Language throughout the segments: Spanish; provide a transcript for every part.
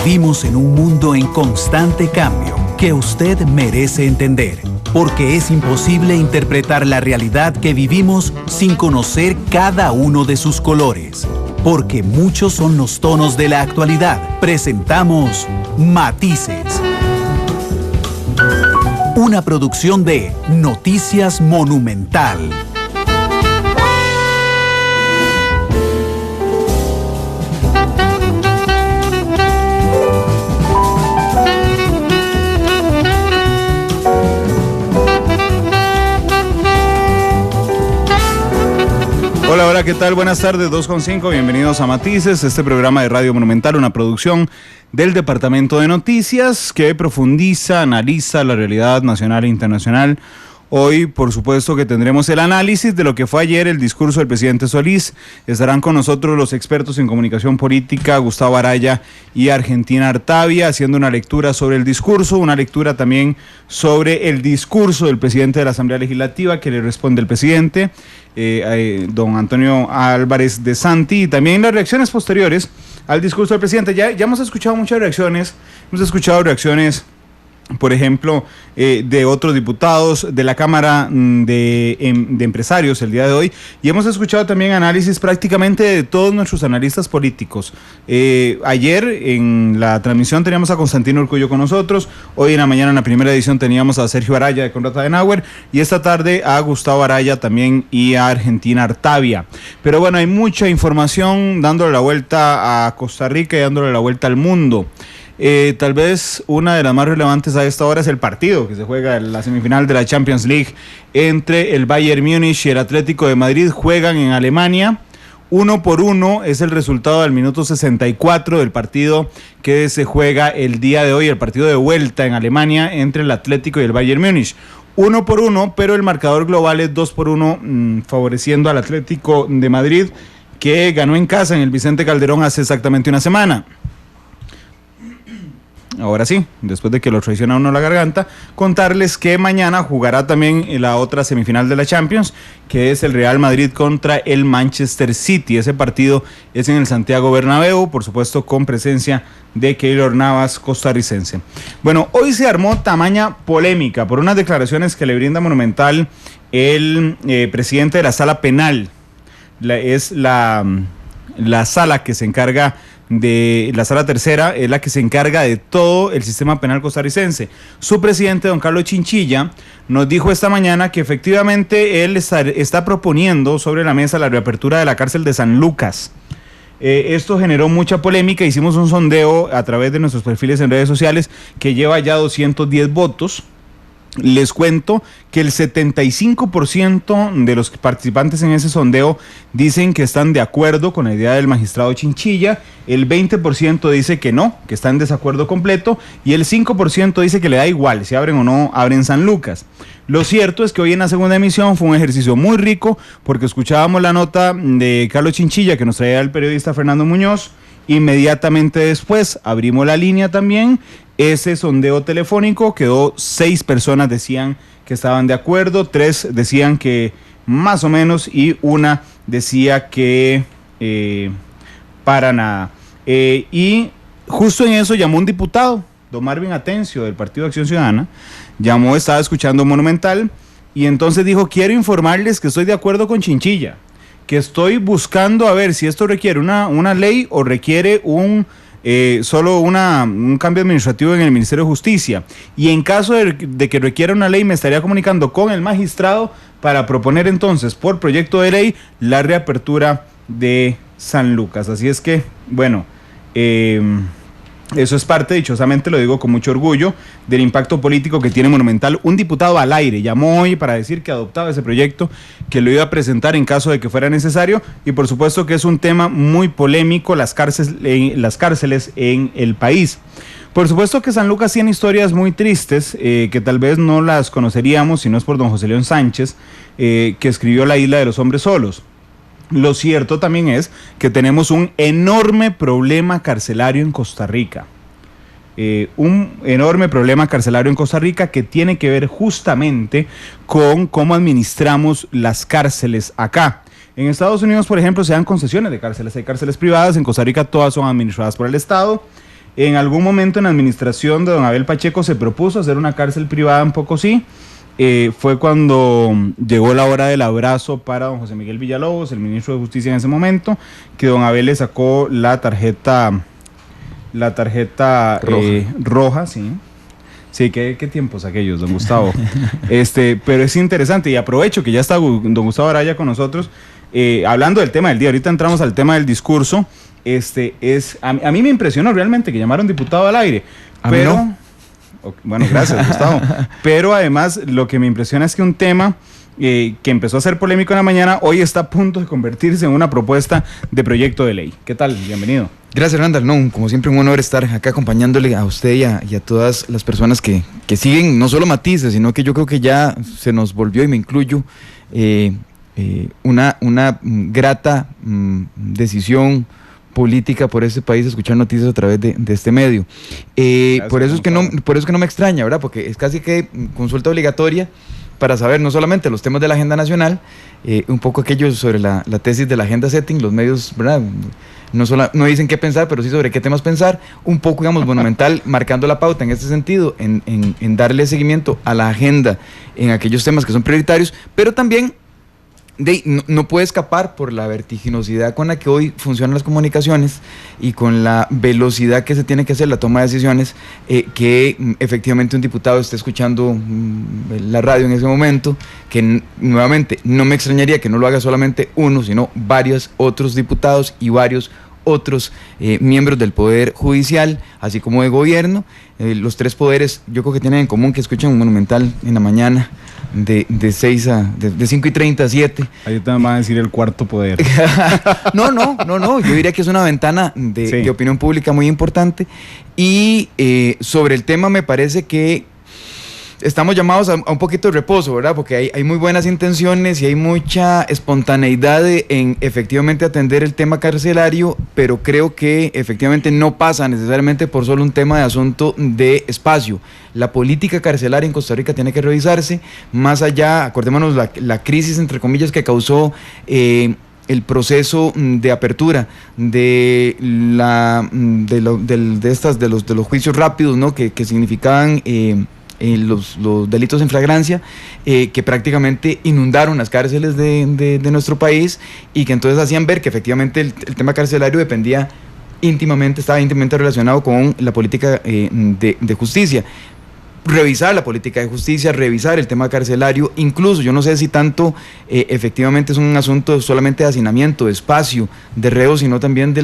Vivimos en un mundo en constante cambio que usted merece entender, porque es imposible interpretar la realidad que vivimos sin conocer cada uno de sus colores. Porque muchos son los tonos de la actualidad. Presentamos Matices. Una producción de Noticias Monumental. Hola, ¿qué tal? Buenas tardes, 2:05, bienvenidos a Matices, este programa de Radio Monumental, una producción del Departamento de Noticias que profundiza, analiza la realidad nacional e internacional. Hoy, por supuesto, que tendremos el análisis de lo que fue ayer el discurso del presidente Solís. Estarán con nosotros los expertos en comunicación política, Gustavo Araya y Argentina Artavia, haciendo una lectura sobre el discurso, una lectura también sobre el discurso del presidente de la Asamblea Legislativa, que le responde el presidente, don Antonio Álvarez de Santi, y también las reacciones posteriores al discurso del presidente. Ya hemos escuchado muchas reacciones, por ejemplo, de otros diputados de la Cámara de Empresarios el día de hoy, y hemos escuchado también análisis prácticamente de todos nuestros analistas políticos. Ayer en la transmisión teníamos a Constantino Urcullo con nosotros, hoy en la mañana en la primera edición teníamos a Sergio Araya de Konrad Adenauer, y esta tarde a Gustavo Araya también y a Argentina Artavia. Pero bueno, hay mucha información dándole la vuelta a Costa Rica y dándole la vuelta al mundo. Tal vez una de las más relevantes a esta hora es el partido que se juega en la semifinal de la Champions League entre el Bayern Múnich y el Atlético de Madrid. Juegan en Alemania. 1-1 es el resultado del minuto 64 del partido que se juega el día de hoy, el partido de vuelta en Alemania entre el Atlético y el Bayern Múnich. 1-1, pero el marcador global es 2-1, favoreciendo al Atlético de Madrid, que ganó en casa en el Vicente Calderón hace exactamente una semana. Ahora sí, después de que lo traiciona uno la garganta, contarles que mañana jugará también la otra semifinal de la Champions, que es el Real Madrid contra el Manchester City. Ese partido es en el Santiago Bernabéu, por supuesto con presencia de Keylor Navas, costarricense. Bueno, hoy se armó tamaña polémica por unas declaraciones que le brinda Monumental el presidente de la Sala Penal. Es la sala que se encarga de la Sala Tercera, es la que se encarga de todo el sistema penal costarricense. Su presidente, don Carlos Chinchilla, nos dijo esta mañana que efectivamente él está proponiendo sobre la mesa la reapertura de la cárcel de San Lucas. Esto generó mucha polémica. Hicimos un sondeo a través de nuestros perfiles en redes sociales que lleva ya 210 votos. Les cuento que el 75% de los participantes en ese sondeo dicen que están de acuerdo con la idea del magistrado Chinchilla, el 20% dice que no, que está en desacuerdo completo, y el 5% dice que le da igual si abren o no abren San Lucas. Lo cierto es que hoy en la segunda emisión fue un ejercicio muy rico, porque escuchábamos la nota de Carlos Chinchilla que nos traía el periodista Fernando Muñoz. Inmediatamente después abrimos la línea también. Ese sondeo telefónico quedó 6 personas decían que estaban de acuerdo, 3 decían que más o menos y una decía que para nada. Y justo en eso llamó un diputado, don Marvin Atencio del Partido Acción Ciudadana, estaba escuchando Monumental y entonces dijo: quiero informarles que estoy de acuerdo con Chinchilla, que estoy buscando a ver si esto requiere una ley o requiere solo un cambio administrativo en el Ministerio de Justicia, y en caso de que requiera una ley me estaría comunicando con el magistrado para proponer entonces por proyecto de ley la reapertura de San Lucas. Así es que, bueno, eso es parte, dichosamente lo digo con mucho orgullo, del impacto político que tiene Monumental. Un diputado al aire llamó hoy para decir que adoptaba ese proyecto, que lo iba a presentar en caso de que fuera necesario, y por supuesto que es un tema muy polémico, las cárceles en el país. Por supuesto que San Lucas tiene historias muy tristes, que tal vez no las conoceríamos si no es por don José León Sánchez, que escribió La Isla de los Hombres Solos. Lo cierto también es que tenemos un enorme problema carcelario en Costa Rica. Un enorme problema carcelario en Costa Rica que tiene que ver justamente con cómo administramos las cárceles acá. En Estados Unidos, por ejemplo, se dan concesiones de cárceles, hay cárceles privadas, en Costa Rica todas son administradas por el Estado. En algún momento en la administración de don Abel Pacheco se propuso hacer una cárcel privada en Pocosí. Fue cuando llegó la hora del abrazo para don José Miguel Villalobos, el ministro de Justicia en ese momento, que don Abel le sacó la tarjeta roja, sí. Sí, ¿qué tiempos aquellos, don Gustavo? Pero es interesante y aprovecho que ya está don Gustavo Araya con nosotros, hablando del tema del día. Ahorita entramos al tema del discurso. A mí me impresionó realmente que llamaron diputado al aire, pero... No. Bueno, gracias, Gustavo. Pero además lo que me impresiona es que un tema que empezó a ser polémico en la mañana, hoy está a punto de convertirse en una propuesta de proyecto de ley. ¿Qué tal? Bienvenido. Gracias, Randall. No, como siempre, un honor estar acá acompañándole a usted y a todas las personas que siguen, no solo Matices, sino que yo creo que ya se nos volvió, y me incluyo, una grata decisión política por este país, escuchar noticias a través de este medio. Por eso es que no me extraña, ¿verdad? Porque es casi que consulta obligatoria para saber no solamente los temas de la agenda nacional, un poco aquello sobre la tesis de la agenda setting, los medios, ¿verdad? No dicen qué pensar, pero sí sobre qué temas pensar, un poco, digamos, Monumental marcando la pauta en este sentido, en darle seguimiento a la agenda en aquellos temas que son prioritarios, pero también no puede escapar por la vertiginosidad con la que hoy funcionan las comunicaciones y con la velocidad que se tiene que hacer la toma de decisiones, que efectivamente un diputado esté escuchando la radio en ese momento, que nuevamente no me extrañaría que no lo haga solamente uno, sino varios otros diputados y varios otros miembros del Poder Judicial, así como de Gobierno. Los tres poderes yo creo que tienen en común que escuchan un Monumental en la mañana de 5:30 a 7. Ahí te van a decir el cuarto poder. No, yo diría que es una ventana de opinión pública muy importante, y sobre el tema me parece que estamos llamados a un poquito de reposo, ¿verdad? Porque hay muy buenas intenciones y hay mucha espontaneidad en efectivamente atender el tema carcelario, pero creo que efectivamente no pasa necesariamente por solo un tema de asunto de espacio. La política carcelaria en Costa Rica tiene que revisarse más allá. Acordémonos la crisis, entre comillas, que causó el proceso de apertura de los juicios rápidos, ¿no? que significaban los delitos en flagrancia, que prácticamente inundaron las cárceles de nuestro país, y que entonces hacían ver que efectivamente el tema carcelario estaba íntimamente relacionado con la política de justicia. Revisar la política de justicia, revisar el tema carcelario, incluso yo no sé si tanto efectivamente es un asunto solamente de hacinamiento, de espacio, de reos, sino también de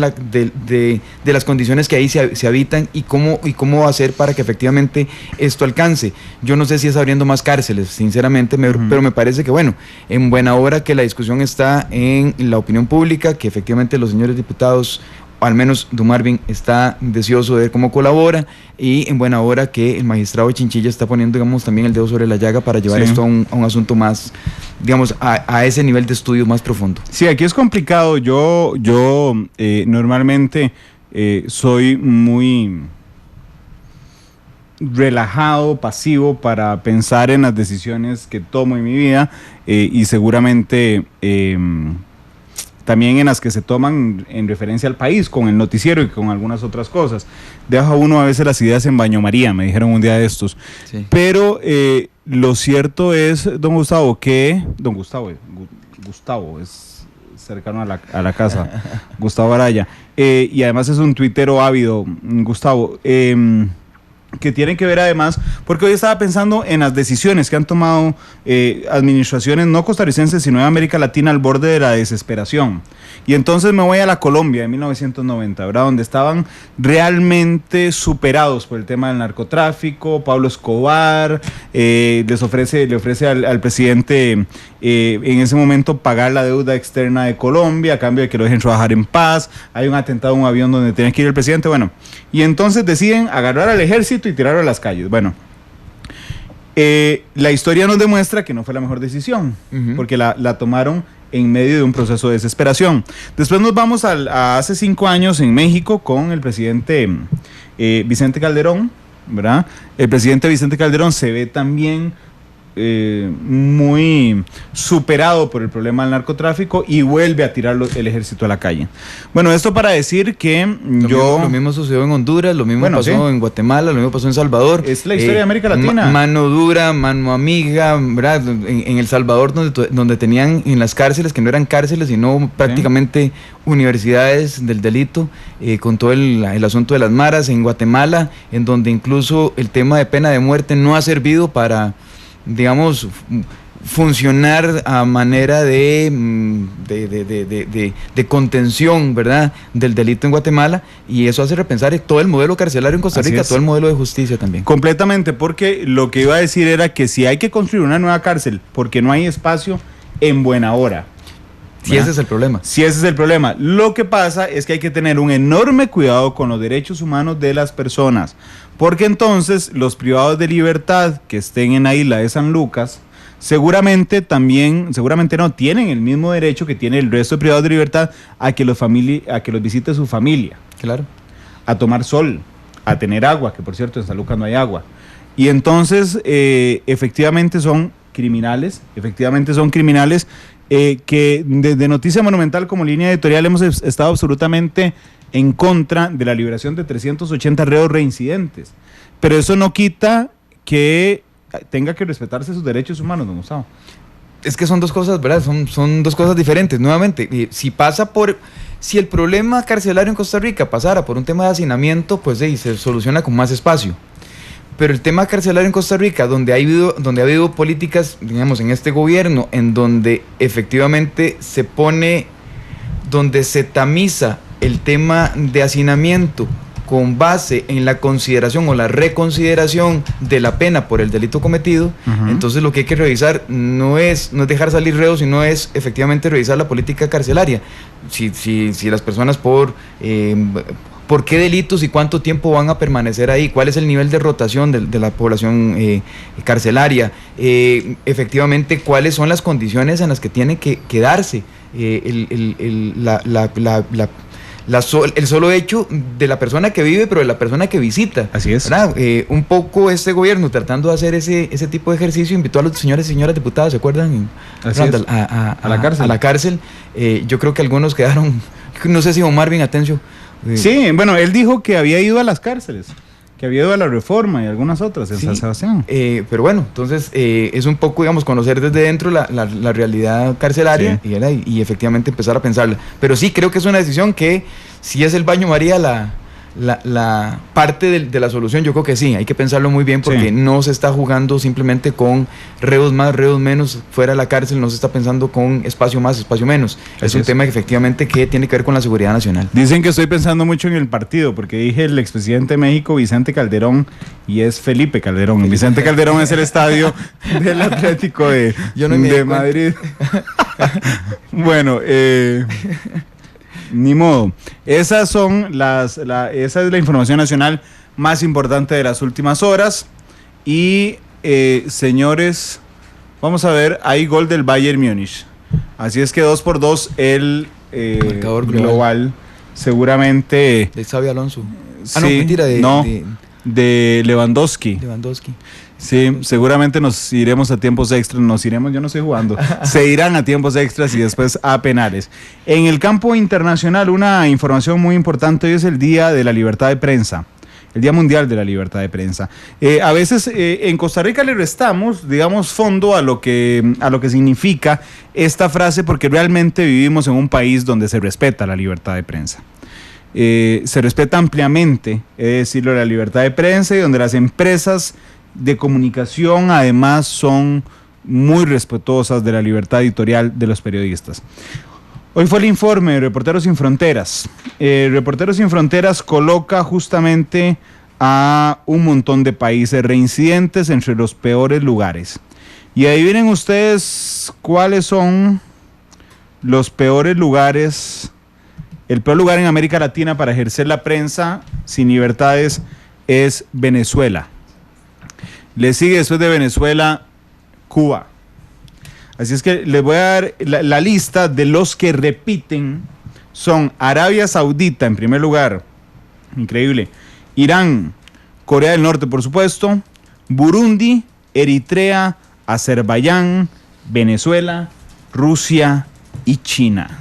las condiciones que ahí se habitan y cómo hacer para que efectivamente esto alcance. Yo no sé si es abriendo más cárceles, sinceramente, pero me parece que, bueno, en buena hora que la discusión está en la opinión pública, que efectivamente los señores diputados, al menos Dumarvin, está deseoso de ver cómo colabora, y en buena hora que el magistrado Chinchilla está poniendo, digamos, también el dedo sobre la llaga para llevar esto a un asunto más, digamos, a ese nivel de estudio más profundo. Sí, aquí es complicado. Yo normalmente soy muy relajado, pasivo para pensar en las decisiones que tomo en mi vida, y seguramente también en las que se toman en referencia al país, con el noticiero y con algunas otras cosas. Deja uno a veces las ideas en baño María, me dijeron un día de estos. Sí. Pero lo cierto es, don Gustavo, que... Gustavo es cercano a la casa, Gustavo Araya. Y además es un tuitero ávido, Gustavo. Que tienen que ver además, porque hoy estaba pensando en las decisiones que han tomado administraciones no costarricenses, sino de América Latina, al borde de la desesperación. Y entonces me voy a la Colombia de 1990, ¿verdad? Donde estaban realmente superados por el tema del narcotráfico. Pablo Escobar le ofrece al presidente en ese momento pagar la deuda externa de Colombia a cambio de que lo dejen trabajar en paz. Hay un atentado a un avión donde tiene que ir el presidente, bueno, y entonces deciden agarrar al ejército y tirarlo a las calles. Bueno, la historia nos demuestra que no fue la mejor decisión, porque la tomaron en medio de un proceso de desesperación. Después nos vamos a hace 5 años en México con el presidente Vicente Calderón, ¿verdad? El presidente Vicente Calderón se ve también muy superado por el problema del narcotráfico y vuelve a tirar el ejército a la calle. Bueno, esto para decir que lo mismo sucedió en Honduras, lo mismo pasó en Guatemala, lo mismo pasó en Salvador. Es la historia de América Latina. Mano dura, mano amiga, ¿verdad? En El Salvador, donde tenían en las cárceles, que no eran cárceles, sino prácticamente universidades del delito, con todo el asunto de las maras. En Guatemala, en donde incluso el tema de pena de muerte no ha servido para, digamos, funcionar a manera de contención, ¿verdad?, del delito en Guatemala, y eso hace repensar todo el modelo carcelario en Costa Rica, todo el modelo de justicia también. Completamente, porque lo que iba a decir era que si hay que construir una nueva cárcel, porque no hay espacio en buena hora. Si ese es el problema. Si ese es el problema. Lo que pasa es que hay que tener un enorme cuidado con los derechos humanos de las personas, porque entonces los privados de libertad que estén en la isla de San Lucas, seguramente no tienen el mismo derecho que tiene el resto de privados de libertad a que los visite su familia. Claro. A tomar sol, a tener agua, que por cierto en San Lucas no hay agua. Y entonces efectivamente son criminales que desde Noticia Monumental como línea editorial hemos estado absolutamente en contra de la liberación de 380 reos reincidentes. Pero eso no quita que tenga que respetarse sus derechos humanos, don Gustavo. Es que son dos cosas, ¿verdad? Son dos cosas diferentes. Nuevamente, si el problema carcelario en Costa Rica pasara por un tema de hacinamiento, pues se soluciona con más espacio. Pero el tema carcelario en Costa Rica, donde ha habido políticas, digamos, en este gobierno, en donde efectivamente donde se tamiza el tema de hacinamiento con base en la consideración o la reconsideración de la pena por el delito cometido, entonces lo que hay que revisar no es dejar salir reos, sino es efectivamente revisar la política carcelaria. Si las personas por qué delitos y cuánto tiempo van a permanecer ahí, cuál es el nivel de rotación de la población carcelaria, efectivamente cuáles son las condiciones en las que tiene que quedarse el solo hecho de la persona que vive, pero de la persona que visita. Así es. Un poco este gobierno, tratando de hacer ese tipo de ejercicio, invitó a los señores y señoras diputados, ¿se acuerdan? A la cárcel. Yo creo que algunos quedaron, no sé si don Marvin Atencio. Sí, bueno, él dijo que había ido a las cárceles, que había ido a la Reforma y algunas otras en San Sebastián. Pero bueno, entonces es un poco, digamos, conocer desde dentro la realidad carcelaria y efectivamente empezar a pensarla. Pero sí, creo que es una decisión que, si es el baño María la parte de la solución, yo creo que sí, hay que pensarlo muy bien, porque no se está jugando simplemente con reos más, reos menos fuera de la cárcel, no se está pensando con espacio más, espacio menos. Es un tema que efectivamente tiene que ver con la seguridad nacional. Dicen que estoy pensando mucho en el partido, porque dije el expresidente de México, Vicente Calderón, y es Felipe Calderón. Vicente Calderón es el estadio del Atlético de Madrid. Bueno, ni modo. Esa es la información nacional más importante de las últimas horas. Y señores, vamos a ver, hay gol del Bayern Múnich. Así es que 2-2 el marcador global. Seguramente de Xabi Alonso. Sí, no, mentira, de Lewandowski. Sí, seguramente nos iremos a tiempos extras, yo no estoy jugando, se irán a tiempos extras y después a penales. En el campo internacional, una información muy importante: hoy es el Día de la Libertad de Prensa, el Día Mundial de la Libertad de Prensa. A veces en Costa Rica le restamos, digamos, fondo a lo que significa esta frase, porque realmente vivimos en un país donde se respeta la libertad de prensa. Se respeta ampliamente, decirlo, la libertad de prensa, y donde las empresas de comunicación además son muy respetuosas de la libertad editorial de los periodistas. Hoy fue el informe de Reporteros Sin Fronteras. Reporteros Sin Fronteras coloca justamente a un montón de países reincidentes entre los peores lugares. Y adivinen ustedes cuáles son los peores lugares. El peor lugar en América Latina para ejercer la prensa sin libertades es Venezuela. Le sigue después de Venezuela Cuba. Así es que les voy a dar la lista de los que repiten. Son Arabia Saudita en primer lugar, increíble, Irán, Corea del Norte por supuesto, Burundi, Eritrea, Azerbaiyán, Venezuela, Rusia y China.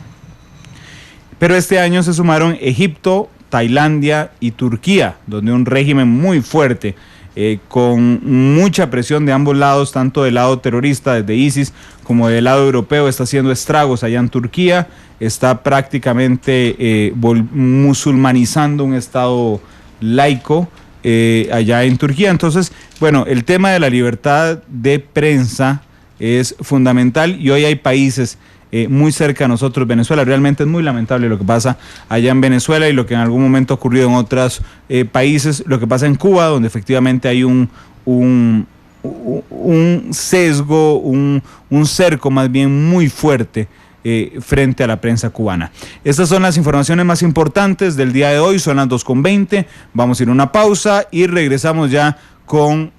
Pero este año se sumaron Egipto, Tailandia y Turquía, donde un régimen muy fuerte, con mucha presión de ambos lados, tanto del lado terrorista desde ISIS como del lado europeo, está haciendo estragos allá en Turquía, está prácticamente musulmanizando un estado laico allá en Turquía. Entonces, bueno, el tema de la libertad de prensa es fundamental y hoy hay países muy cerca de nosotros. Venezuela, realmente es muy lamentable lo que pasa allá en Venezuela y lo que en algún momento ha ocurrido en otros países, lo que pasa en Cuba, donde efectivamente hay un sesgo, un cerco más bien muy fuerte frente a la prensa cubana. Estas son las informaciones más importantes del día de hoy, son las 2:20, vamos a ir a una pausa y regresamos ya con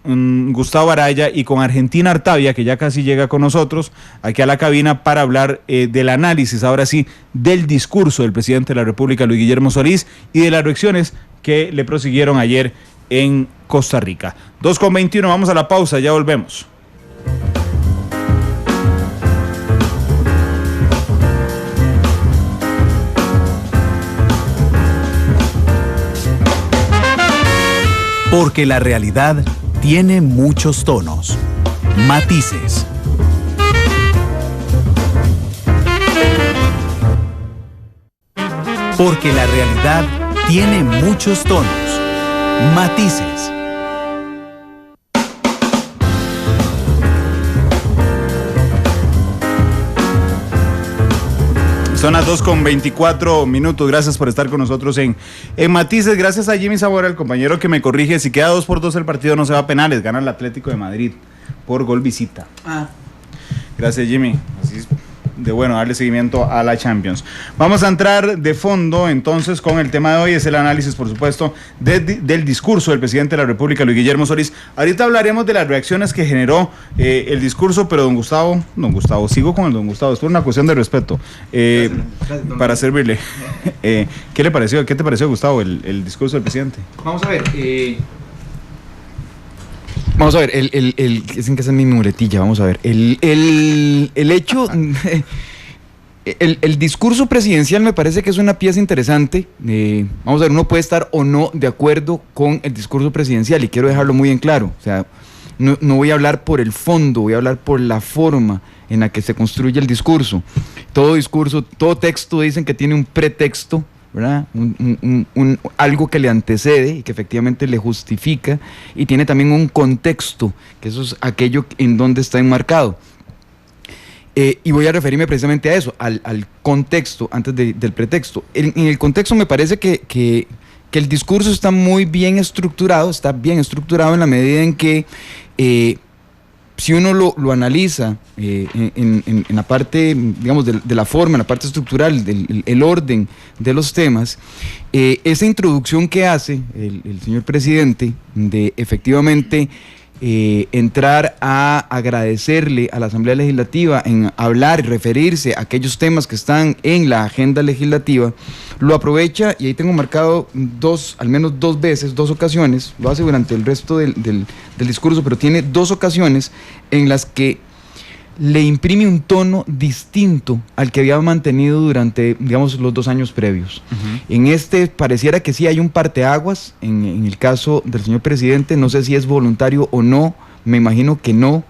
Gustavo Araya y con Argentina Artavia, que ya casi llega con nosotros aquí a la cabina para hablar del análisis, ahora sí, del discurso del presidente de la República, Luis Guillermo Solís, y de las reacciones que le prosiguieron ayer en Costa Rica. 2:21, vamos a la pausa, ya volvemos. Porque la realidad tiene muchos tonos, matices. Porque la realidad tiene muchos tonos, matices. Son las 2:24. Gracias por estar con nosotros en Matices. Gracias a Jimmy Zamora, el compañero que me corrige. Si queda 2-2 el partido, no se va a penales. Gana el Atlético de Madrid por gol visita. Gracias, Jimmy. Así es de bueno darle seguimiento a la Champions. Vamos a entrar de fondo entonces con el tema de hoy. Es el análisis, por supuesto, del discurso del presidente de la República, Luis Guillermo Solís. Ahorita hablaremos de las reacciones que generó el discurso, pero don Gustavo, sigo con el don Gustavo, es por una cuestión de respeto, gracias, para servirle. ¿Qué le pareció? ¿Qué te pareció, Gustavo, el discurso del presidente? Vamos a ver, dicen que esa es mi muletilla, vamos a ver. El hecho, el discurso presidencial me parece que es una pieza interesante. Vamos a ver, uno puede estar o no de acuerdo con el discurso presidencial y quiero dejarlo muy en claro. O sea, no voy a hablar por el fondo, voy a hablar por la forma en la que se construye el discurso. Todo discurso, todo texto dicen que tiene un pretexto, ¿verdad? Algo que le antecede y que efectivamente le justifica, y tiene también un contexto, que eso es aquello en donde está enmarcado. Y voy a referirme precisamente a eso, al contexto antes del pretexto. En el contexto me parece que el discurso está muy bien estructurado, en la medida en que si uno lo analiza en la parte, digamos, de la forma, en la parte estructural, el orden de los temas, esa introducción que hace el señor presidente de efectivamente entrar a agradecerle a la Asamblea Legislativa en hablar y referirse a aquellos temas que están en la agenda legislativa, lo aprovecha, y ahí tengo marcado al menos dos ocasiones, lo hace durante el resto del discurso, pero tiene dos ocasiones en las que le imprime un tono distinto al que había mantenido durante, digamos, los 2 años previos. En este pareciera que sí hay un parteaguas, en el caso del señor presidente, no sé si es voluntario o no, me imagino que no,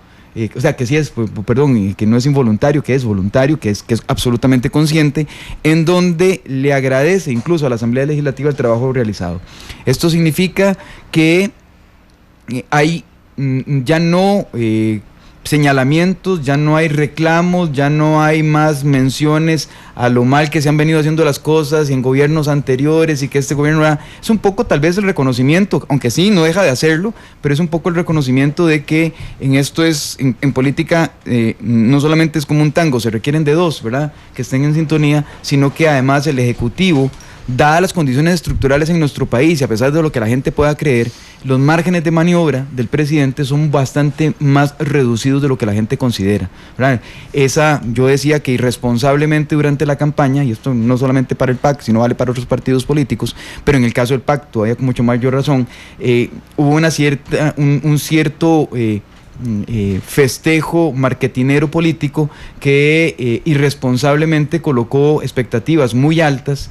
o sea, que sí es, perdón, que no es involuntario, que es voluntario, que es absolutamente consciente, en donde le agradece incluso a la Asamblea Legislativa el trabajo realizado. Esto significa que hay ya no señalamientos, ya no hay reclamos, ya no hay más menciones a lo mal que se han venido haciendo las cosas y en gobiernos anteriores, y que este gobierno es un poco tal vez el reconocimiento, aunque sí, no deja de hacerlo, pero es un poco el reconocimiento de que en esto en política no solamente es como un tango, se requieren de dos, ¿verdad?, que estén en sintonía, sino que además el Ejecutivo, dadas las condiciones estructurales en nuestro país y a pesar de lo que la gente pueda creer, los márgenes de maniobra del presidente son bastante más reducidos de lo que la gente considera, ¿verdad? Yo decía que irresponsablemente durante la campaña, y esto no solamente para el PAC, sino vale para otros partidos políticos, pero en el caso del PAC todavía con mucho mayor razón, hubo un cierto festejo marketinero político que irresponsablemente colocó expectativas muy altas,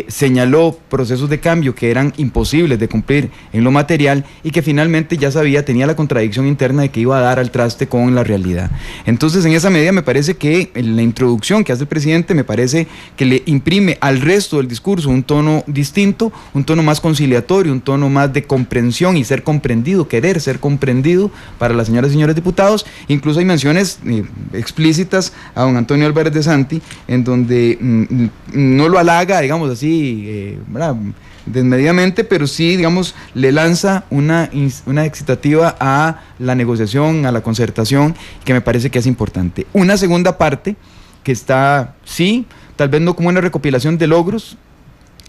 señaló procesos de cambio que eran imposibles de cumplir en lo material y que finalmente ya sabía, tenía la contradicción interna de que iba a dar al traste con la realidad. Entonces, en esa medida me parece que la introducción que hace el presidente me parece que le imprime al resto del discurso un tono distinto, un tono más conciliatorio, un tono más de comprensión y ser comprendido, querer ser comprendido para las señoras y señores diputados. Incluso hay menciones explícitas a don Antonio Álvarez de Santi, en donde no lo halaga, digamos así, desmedidamente, pero sí, digamos, le lanza una excitativa a la negociación, a la concertación, que me parece que es importante. Una segunda parte que está, sí, tal vez no como una recopilación de logros.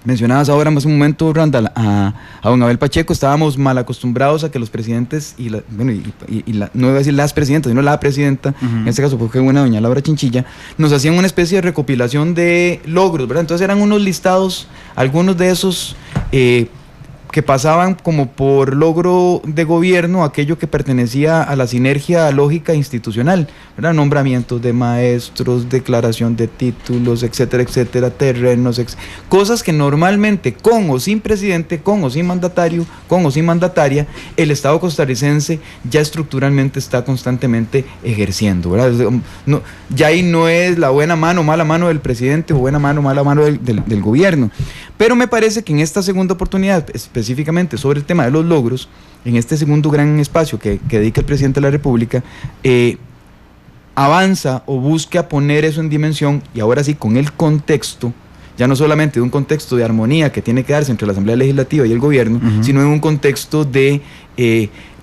Mencionabas ahora más un momento, Randall, a don Abel Pacheco. Estábamos mal acostumbrados a que los presidentes, no iba a decir las presidentas, sino la presidenta, en este caso porque buena doña Laura Chinchilla, nos hacían una especie de recopilación de logros, ¿verdad? Entonces eran unos listados, algunos de esos que pasaban como por logro de gobierno, aquello que pertenecía a la sinergia lógica institucional, ¿verdad? Nombramientos de maestros, declaración de títulos, etcétera, etcétera, terrenos, cosas que normalmente con o sin presidente, con o sin mandatario, con o sin mandataria, el Estado costarricense ya estructuralmente está constantemente ejerciendo, ¿verdad? No, ya ahí no es la buena mano, mala mano del presidente o buena mano, mala mano del gobierno. Pero me parece que en esta segunda oportunidad, específicamente sobre el tema de los logros, en este segundo gran espacio que dedica el presidente de la República, avanza o busca poner eso en dimensión, y ahora sí con el contexto, ya no solamente de un contexto de armonía que tiene que darse entre la Asamblea Legislativa y el gobierno, sino en un contexto de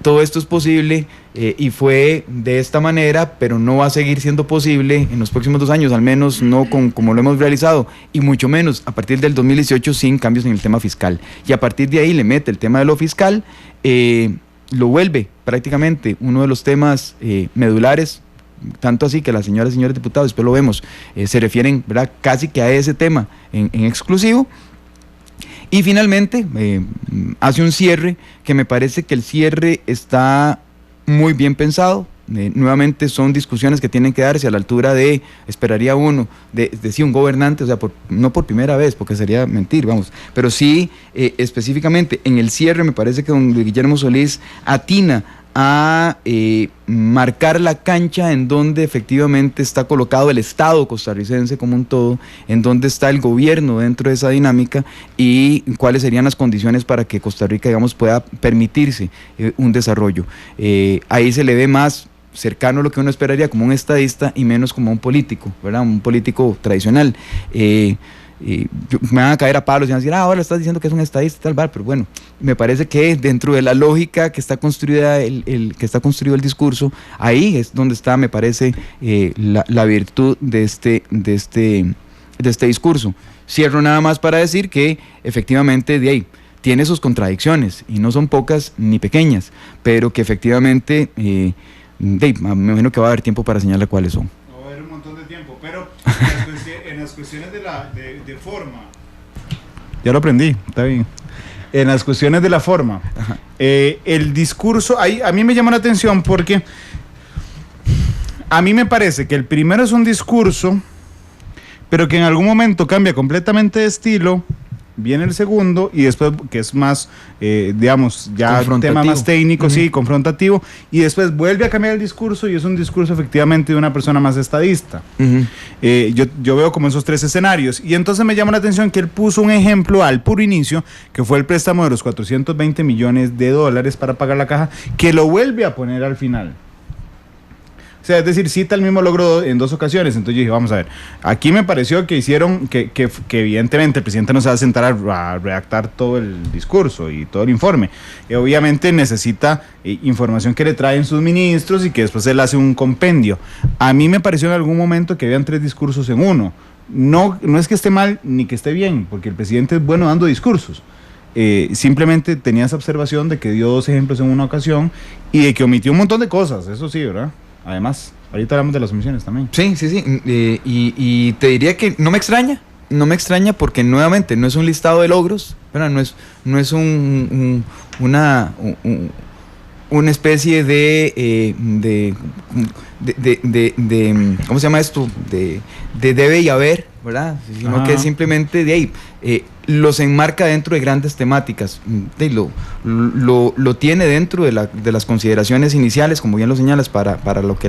todo esto es posible y fue de esta manera, pero no va a seguir siendo posible en los próximos 2 años, al menos no como lo hemos realizado, y mucho menos a partir del 2018 sin cambios en el tema fiscal. Y a partir de ahí le mete el tema de lo fiscal, lo vuelve prácticamente uno de los temas medulares, tanto así que las señoras y señores diputados, después lo vemos, se refieren, ¿verdad?, casi que a ese tema en exclusivo. Y finalmente hace un cierre que me parece que el cierre está muy bien pensado. Nuevamente son discusiones que tienen que darse a la altura de, esperaría uno, de sí, un gobernante, o sea, no por primera vez, porque sería mentir, vamos, pero sí específicamente en el cierre me parece que don Guillermo Solís atina a marcar la cancha en donde efectivamente está colocado el Estado costarricense como un todo, en donde está el gobierno dentro de esa dinámica y cuáles serían las condiciones para que Costa Rica, digamos, pueda permitirse un desarrollo. Ahí se le ve más cercano a lo que uno esperaría como un estadista y menos como un político, ¿verdad? Un político tradicional. Me van a caer a palos y van a decir, ahora estás diciendo que es un estadista y tal, pero bueno, me parece que dentro de la lógica que está construida que está construido el discurso, ahí es donde está, me parece, la virtud de este discurso. Cierro nada más para decir que efectivamente de ahí tiene sus contradicciones y no son pocas ni pequeñas, pero que efectivamente me imagino que va a haber tiempo para señalar cuáles son. Va a haber un montón de tiempo, pero en las cuestiones de forma, ya lo aprendí, está bien. En las cuestiones de la forma, el discurso, a mí me llama la atención porque a mí me parece que el primero es un discurso, pero que en algún momento cambia completamente de estilo. Viene el segundo y después, que es más, digamos, ya un tema más técnico, sí, confrontativo, y después vuelve a cambiar el discurso y es un discurso efectivamente de una persona más estadista. Yo veo como esos 3 escenarios, y entonces me llama la atención que él puso un ejemplo al puro inicio, que fue el préstamo de los $420 millones para pagar la caja, que lo vuelve a poner al final. O sea, es decir, cita el mismo logro en 2 ocasiones. Entonces yo dije, vamos a ver, aquí me pareció que hicieron, que evidentemente el presidente no se va a sentar a redactar todo el discurso y todo el informe. Obviamente necesita información que le traen sus ministros y que después él hace un compendio. A mí me pareció en algún momento que habían 3 discursos en uno. No es que esté mal ni que esté bien, porque el presidente es bueno dando discursos. Simplemente tenía esa observación de que dio 2 ejemplos en una ocasión y de que omitió un montón de cosas, eso sí, ¿verdad? Además, ahorita hablamos de las omisiones también. Sí. Y te diría que no me extraña porque nuevamente no es un listado de logros, ¿verdad? No es una especie de ¿cómo se llama esto? De debe y haber, ¿verdad? Sino que simplemente de ahí los enmarca dentro de grandes temáticas, lo tiene dentro de las consideraciones iniciales, como bien lo señalas, para lo que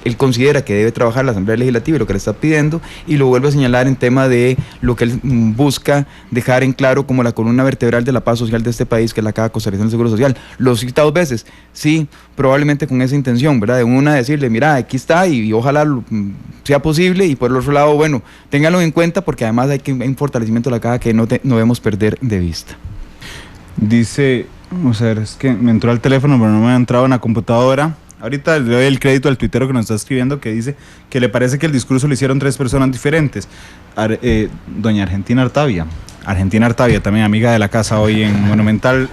él considera que debe trabajar la Asamblea Legislativa y lo que le está pidiendo, y lo vuelve a señalar en tema de lo que él busca dejar en claro como la columna vertebral de la paz social de este país, que es la Caja Costarricense del Seguro Social. Lo cita 2 veces, sí, probablemente con esa intención, ¿verdad? De una, decirle, mira, aquí está, y ojalá sea posible, y por el otro lado, bueno, ténganlo en cuenta, porque además hay un fortalecimiento de la Caja que no debemos perder de vista. Dice, vamos a ver, es que me entró al teléfono, pero no me ha entrado en la computadora. Ahorita le doy el crédito al tuitero que nos está escribiendo, que dice que le parece que el discurso lo hicieron 3 personas diferentes. Doña Argentina Artavia, también amiga de la casa hoy en Monumental.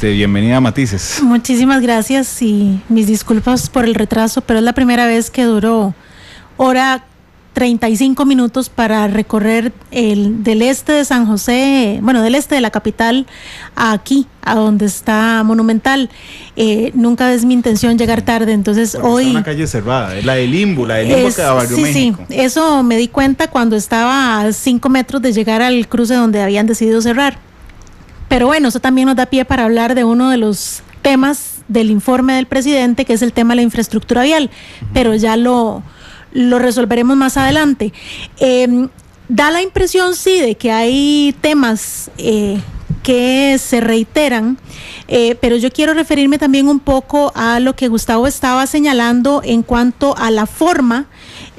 Bienvenida a Matices. Muchísimas gracias y mis disculpas por el retraso, pero es la primera vez que duró hora 35 minutos para recorrer del este de San José, del este de la capital aquí, a donde está Monumental. Nunca es mi intención llegar tarde, entonces hoy... Está una calle cerrada, es la de Limbo que da Barrio México. Sí, eso me di cuenta cuando estaba a 5 metros de llegar al cruce donde habían decidido cerrar. Pero bueno, eso también nos da pie para hablar de uno de los temas del informe del presidente, que es el tema de la infraestructura vial, pero ya lo resolveremos más adelante. Da la impresión, sí, de que hay temas que se reiteran, pero yo quiero referirme también un poco a lo que Gustavo estaba señalando en cuanto a la forma,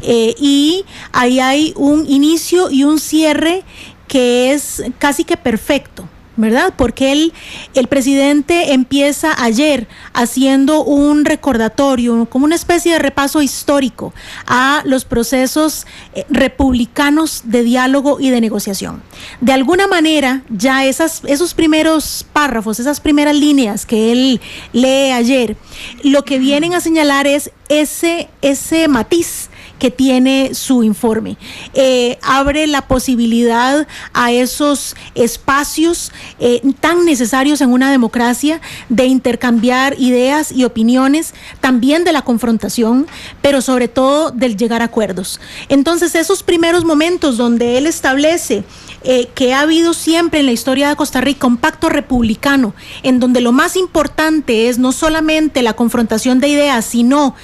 y ahí hay un inicio y un cierre que es casi que perfecto, ¿verdad? Porque el presidente empieza ayer haciendo un recordatorio, como una especie de repaso histórico a los procesos republicanos de diálogo y de negociación. De alguna manera, ya esos primeros párrafos, esas primeras líneas que él lee ayer, lo que vienen a señalar es ese matiz que tiene su informe. Abre la posibilidad a esos espacios tan necesarios en una democracia de intercambiar ideas y opiniones, también de la confrontación, pero sobre todo del llegar a acuerdos. Entonces, esos primeros momentos donde él establece que ha habido siempre en la historia de Costa Rica un pacto republicano, en donde lo más importante es no solamente la confrontación de ideas, sino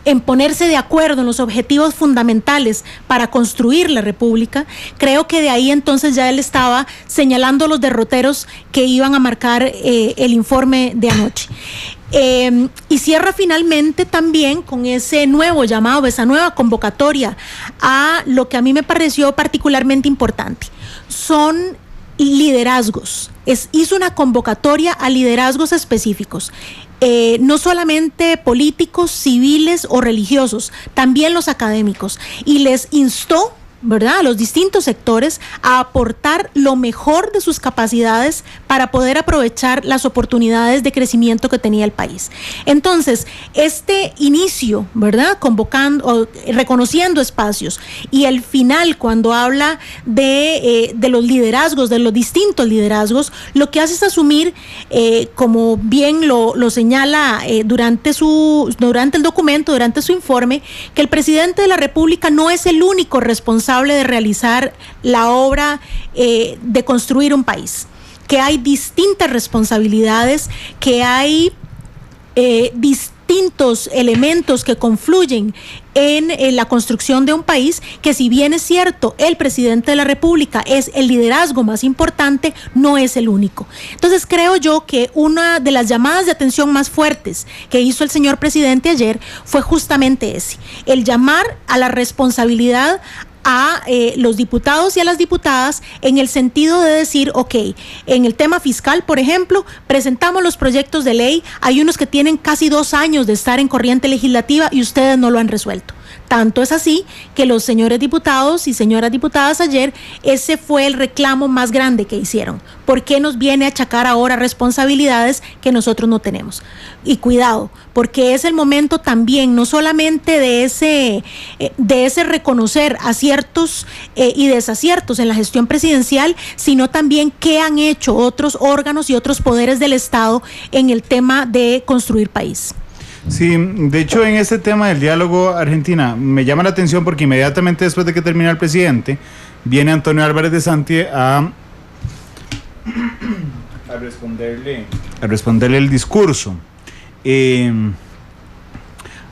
en ponerse de acuerdo en los objetivos fundamentales para construir la república. Creo que de ahí entonces ya él estaba señalando los derroteros que iban a marcar el informe de anoche. Y cierra finalmente también con ese nuevo llamado, esa nueva convocatoria a lo que a mí me pareció particularmente importante. Son liderazgos. Hizo una convocatoria a liderazgos específicos. No solamente políticos, civiles o religiosos, también los académicos, y les instó, ¿verdad?, a los distintos sectores a aportar lo mejor de sus capacidades para poder aprovechar las oportunidades de crecimiento que tenía el país. Entonces, este inicio, ¿verdad?, convocando, reconociendo espacios, y el final, cuando habla de los liderazgos, de los distintos liderazgos, lo que hace es asumir, como bien lo señala durante el documento, durante su informe, que el presidente de la República no es el único responsable de realizar la obra de construir un país, que hay distintas responsabilidades, que hay distintos elementos que confluyen en la construcción de un país, que si bien es cierto, el presidente de la República es el liderazgo más importante, no es el único. Entonces creo yo que una de las llamadas de atención más fuertes que hizo el señor presidente ayer fue justamente ese, el llamar a la responsabilidad a los diputados y a las diputadas, en el sentido de decir, ok, en el tema fiscal, por ejemplo, presentamos los proyectos de ley, hay unos que tienen casi 2 años de estar en corriente legislativa y ustedes no lo han resuelto. Tanto es así que los señores diputados y señoras diputadas ayer, ese fue el reclamo más grande que hicieron. ¿Por qué nos viene a achacar ahora responsabilidades que nosotros no tenemos? Y cuidado, porque es el momento también, no solamente de ese reconocer aciertos y desaciertos en la gestión presidencial, sino también qué han hecho otros órganos y otros poderes del Estado en el tema de construir país. Sí, de hecho en este tema del diálogo Argentina me llama la atención porque inmediatamente después de que termina el presidente viene Antonio Álvarez de Santi a responderle el discurso.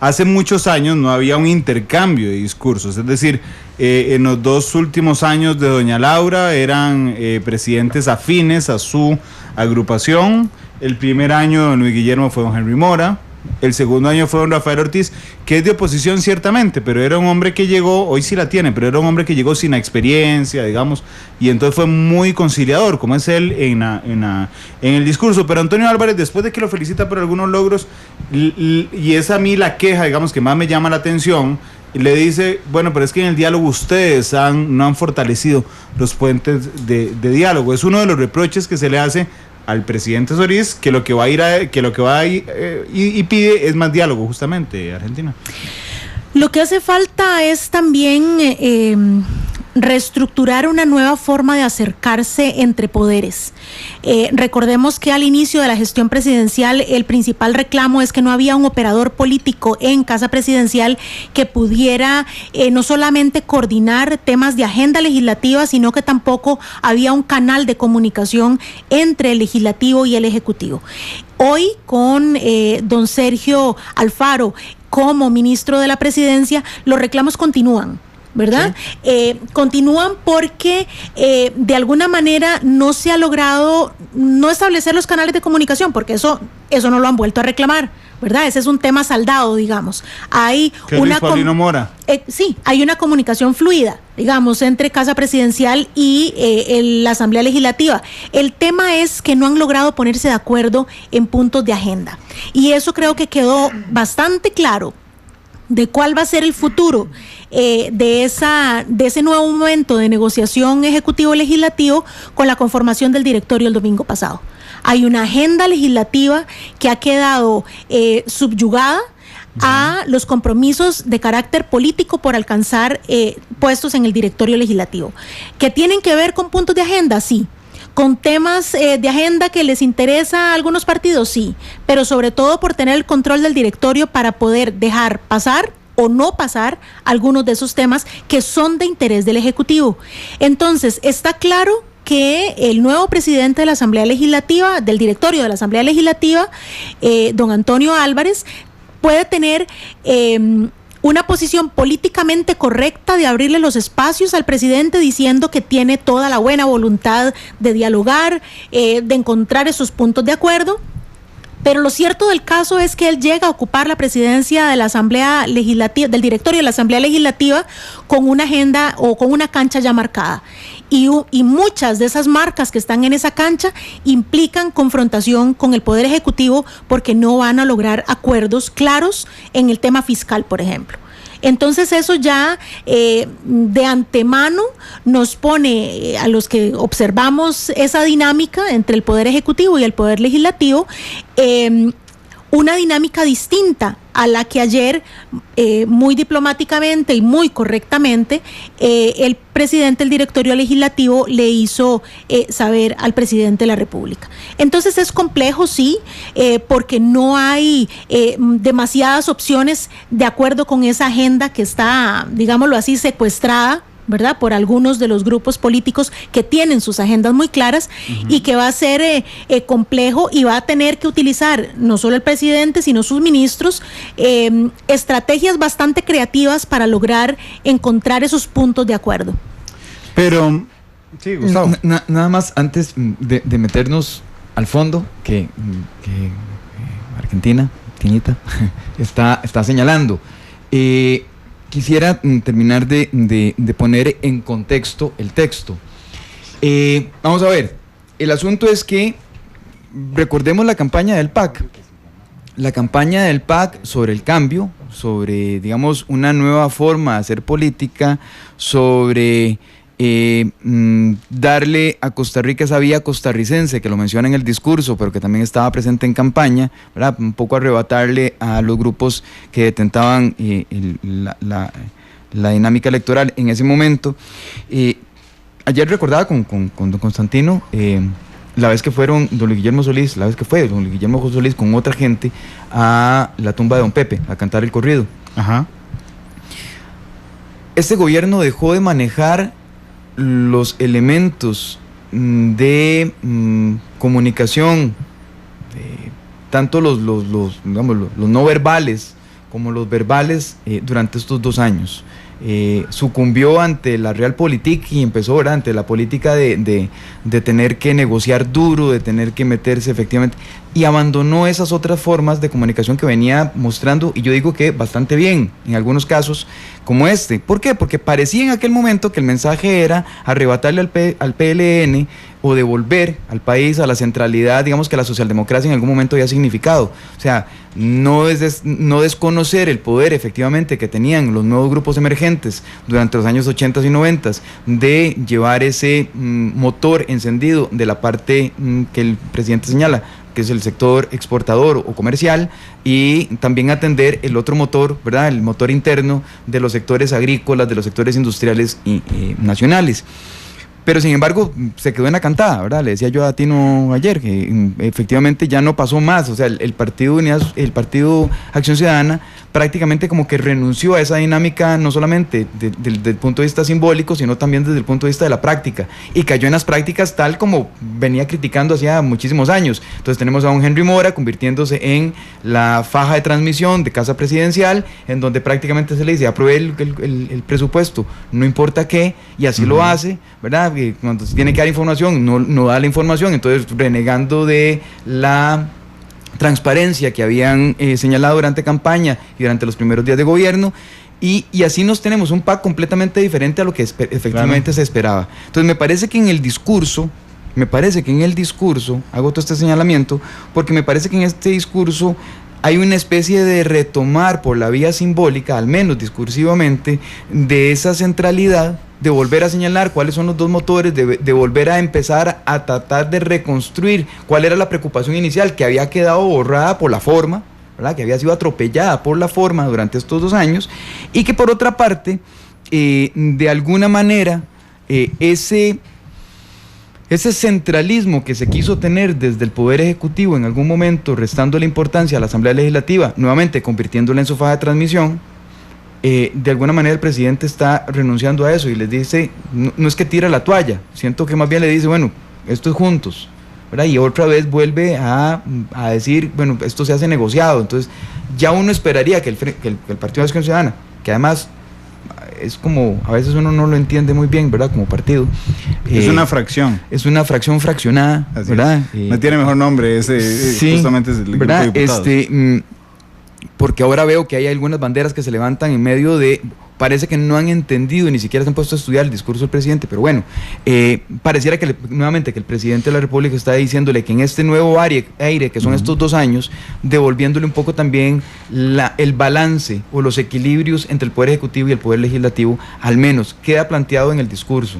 Hace muchos años no había un intercambio de discursos, es decir, en los 2 últimos años de doña Laura eran presidentes afines a su agrupación. El primer año de don Luis Guillermo fue don Henry Mora. El segundo año fue don Rafael Ortiz, que es de oposición ciertamente, pero era un hombre que llegó, hoy sí la tiene, pero era un hombre que llegó sin experiencia, digamos, y entonces fue muy conciliador, como es él en el discurso. Pero Antonio Álvarez, después de que lo felicita por algunos logros, y es a mí la queja, digamos, que más me llama la atención, le dice, bueno, pero es que en el diálogo ustedes no han fortalecido los puentes de diálogo. Es uno de los reproches que se le hace al presidente Solís, que lo que va a ir y pide es más diálogo, justamente, Argentina. Lo que hace falta es también reestructurar una nueva forma de acercarse entre poderes. Recordemos que al inicio de la gestión presidencial el principal reclamo es que no había un operador político en Casa Presidencial que pudiera no solamente coordinar temas de agenda legislativa, sino que tampoco había un canal de comunicación entre el legislativo y el ejecutivo. Hoy con don Sergio Alfaro como ministro de la Presidencia, los reclamos continúan, ¿verdad? Sí. Continúan porque de alguna manera no se ha logrado no establecer los canales de comunicación, porque eso no lo han vuelto a reclamar, ¿verdad? Ese es un tema saldado, digamos. Hay Mora. Sí, hay una comunicación fluida, digamos, entre Casa Presidencial y la Asamblea Legislativa. El tema es que no han logrado ponerse de acuerdo en puntos de agenda. Y eso creo que quedó bastante claro de cuál va a ser el futuro de ese nuevo momento de negociación ejecutivo-legislativo con la conformación del directorio el domingo pasado. Hay una agenda legislativa que ha quedado subyugada a los compromisos de carácter político por alcanzar puestos en el directorio legislativo. ¿Que tienen que ver con puntos de agenda? Sí. ¿Con temas de agenda que les interesa a algunos partidos? Sí, pero sobre todo por tener el control del directorio para poder dejar pasar o no pasar algunos de esos temas que son de interés del Ejecutivo. Entonces, está claro que el nuevo presidente de la Asamblea Legislativa, del directorio de la Asamblea Legislativa, don Antonio Álvarez, puede tener una posición políticamente correcta de abrirle los espacios al presidente diciendo que tiene toda la buena voluntad de dialogar, de encontrar esos puntos de acuerdo. Pero lo cierto del caso es que él llega a ocupar la presidencia de la Asamblea Legislativa, del directorio de la Asamblea Legislativa, con una agenda o con una cancha ya marcada. Y muchas de esas marcas que están en esa cancha implican confrontación con el Poder Ejecutivo porque no van a lograr acuerdos claros en el tema fiscal, por ejemplo. Entonces eso ya de antemano nos pone a los que observamos esa dinámica entre el Poder Ejecutivo y el Poder Legislativo una dinámica distinta a la que ayer muy diplomáticamente y muy correctamente el presidente del directorio legislativo le hizo saber al presidente de la República. Entonces es complejo, sí, porque no hay demasiadas opciones de acuerdo con esa agenda que está, digámoslo así, secuestrada, ¿verdad?, por algunos de los grupos políticos que tienen sus agendas muy claras y que va a ser complejo y va a tener que utilizar no solo el presidente sino sus ministros estrategias bastante creativas para lograr encontrar esos puntos de acuerdo. Pero sí, Gustavo. Nada más antes de meternos al fondo que Argentina, Tinita, está señalando. Quisiera terminar de poner en contexto el texto. Vamos a ver, el asunto es que recordemos la campaña del PAC. la campaña del PAC sobre el cambio, sobre, digamos, una nueva forma de hacer política, sobre darle a Costa Rica esa vía costarricense que lo menciona en el discurso, pero que también estaba presente en campaña, ¿verdad? Un poco arrebatarle a los grupos que detentaban la dinámica electoral en ese momento. Ayer recordaba con don Constantino la vez que fueron don Luis Guillermo Solís con otra gente a la tumba de don Pepe a cantar el corrido. Ajá. Este gobierno dejó de manejar los elementos de comunicación, tanto los no verbales como los verbales, durante estos 2 años. Sucumbió ante la Realpolitik y empezó, ¿verdad?, ante la política de tener que negociar duro, de tener que meterse efectivamente, y abandonó esas otras formas de comunicación que venía mostrando, y yo digo que bastante bien en algunos casos como este. ¿Por qué? Porque parecía en aquel momento que el mensaje era arrebatarle al PLN o devolver al país a la centralidad, digamos, que la socialdemocracia en algún momento había significado. O sea, no desconocer el poder efectivamente que tenían los nuevos grupos emergentes durante los años 80 y 90 de llevar ese motor encendido de la parte que el presidente señala, que es el sector exportador o comercial, y también atender el otro motor, ¿verdad?, el motor interno de los sectores agrícolas, de los sectores industriales y nacionales. Pero sin embargo se quedó en la cantada, ¿verdad? Le decía yo a Tino ayer que efectivamente ya no pasó más. O sea, el Partido Acción Ciudadana prácticamente como que renunció a esa dinámica, no solamente desde el punto de vista simbólico, sino también desde el punto de vista de la práctica, y cayó en las prácticas tal como venía criticando hacía muchísimos años. Entonces tenemos a don Henry Mora convirtiéndose en la faja de transmisión de Casa Presidencial, en donde prácticamente se le dice: apruebe el presupuesto, no importa qué, y así lo hace, ¿verdad? Cuando se tiene que dar información, no da la información, entonces renegando de la transparencia que habían señalado durante campaña y durante los primeros días de gobierno, y así nos tenemos un PAC completamente diferente a lo que efectivamente se esperaba. Entonces me parece que en el discurso, hago todo este señalamiento, porque me parece que en este discurso hay una especie de retomar por la vía simbólica, al menos discursivamente, de esa centralidad, de volver a señalar cuáles son los dos motores, de volver a empezar a tratar de reconstruir cuál era la preocupación inicial que había quedado borrada por la forma, ¿verdad?, que había sido atropellada por la forma durante estos 2 años, y que por otra parte, de alguna manera, ese centralismo que se quiso tener desde el Poder Ejecutivo en algún momento, restando la importancia a la Asamblea Legislativa, nuevamente convirtiéndola en su faja de transmisión, de alguna manera el presidente está renunciando a eso y les dice, no es que tira la toalla, siento que más bien le dice, bueno, esto es juntos, ¿verdad? Y otra vez vuelve a decir, bueno, esto se hace negociado. Entonces ya uno esperaría que el Partido de Acción Ciudadana, que además es como, a veces uno no lo entiende muy bien, ¿verdad?, como partido. Es una fracción. Es una fracción fraccionada, así ¿verdad? No tiene mejor nombre, sí, justamente es el grupo de diputados. Porque ahora veo que hay algunas banderas que se levantan en medio de... Parece que no han entendido, ni siquiera se han puesto a estudiar el discurso del presidente, pero bueno, pareciera que nuevamente que el presidente de la República está diciéndole que en este nuevo aire que son estos 2 años, devolviéndole un poco también el balance o los equilibrios entre el Poder Ejecutivo y el Poder Legislativo, al menos queda planteado en el discurso.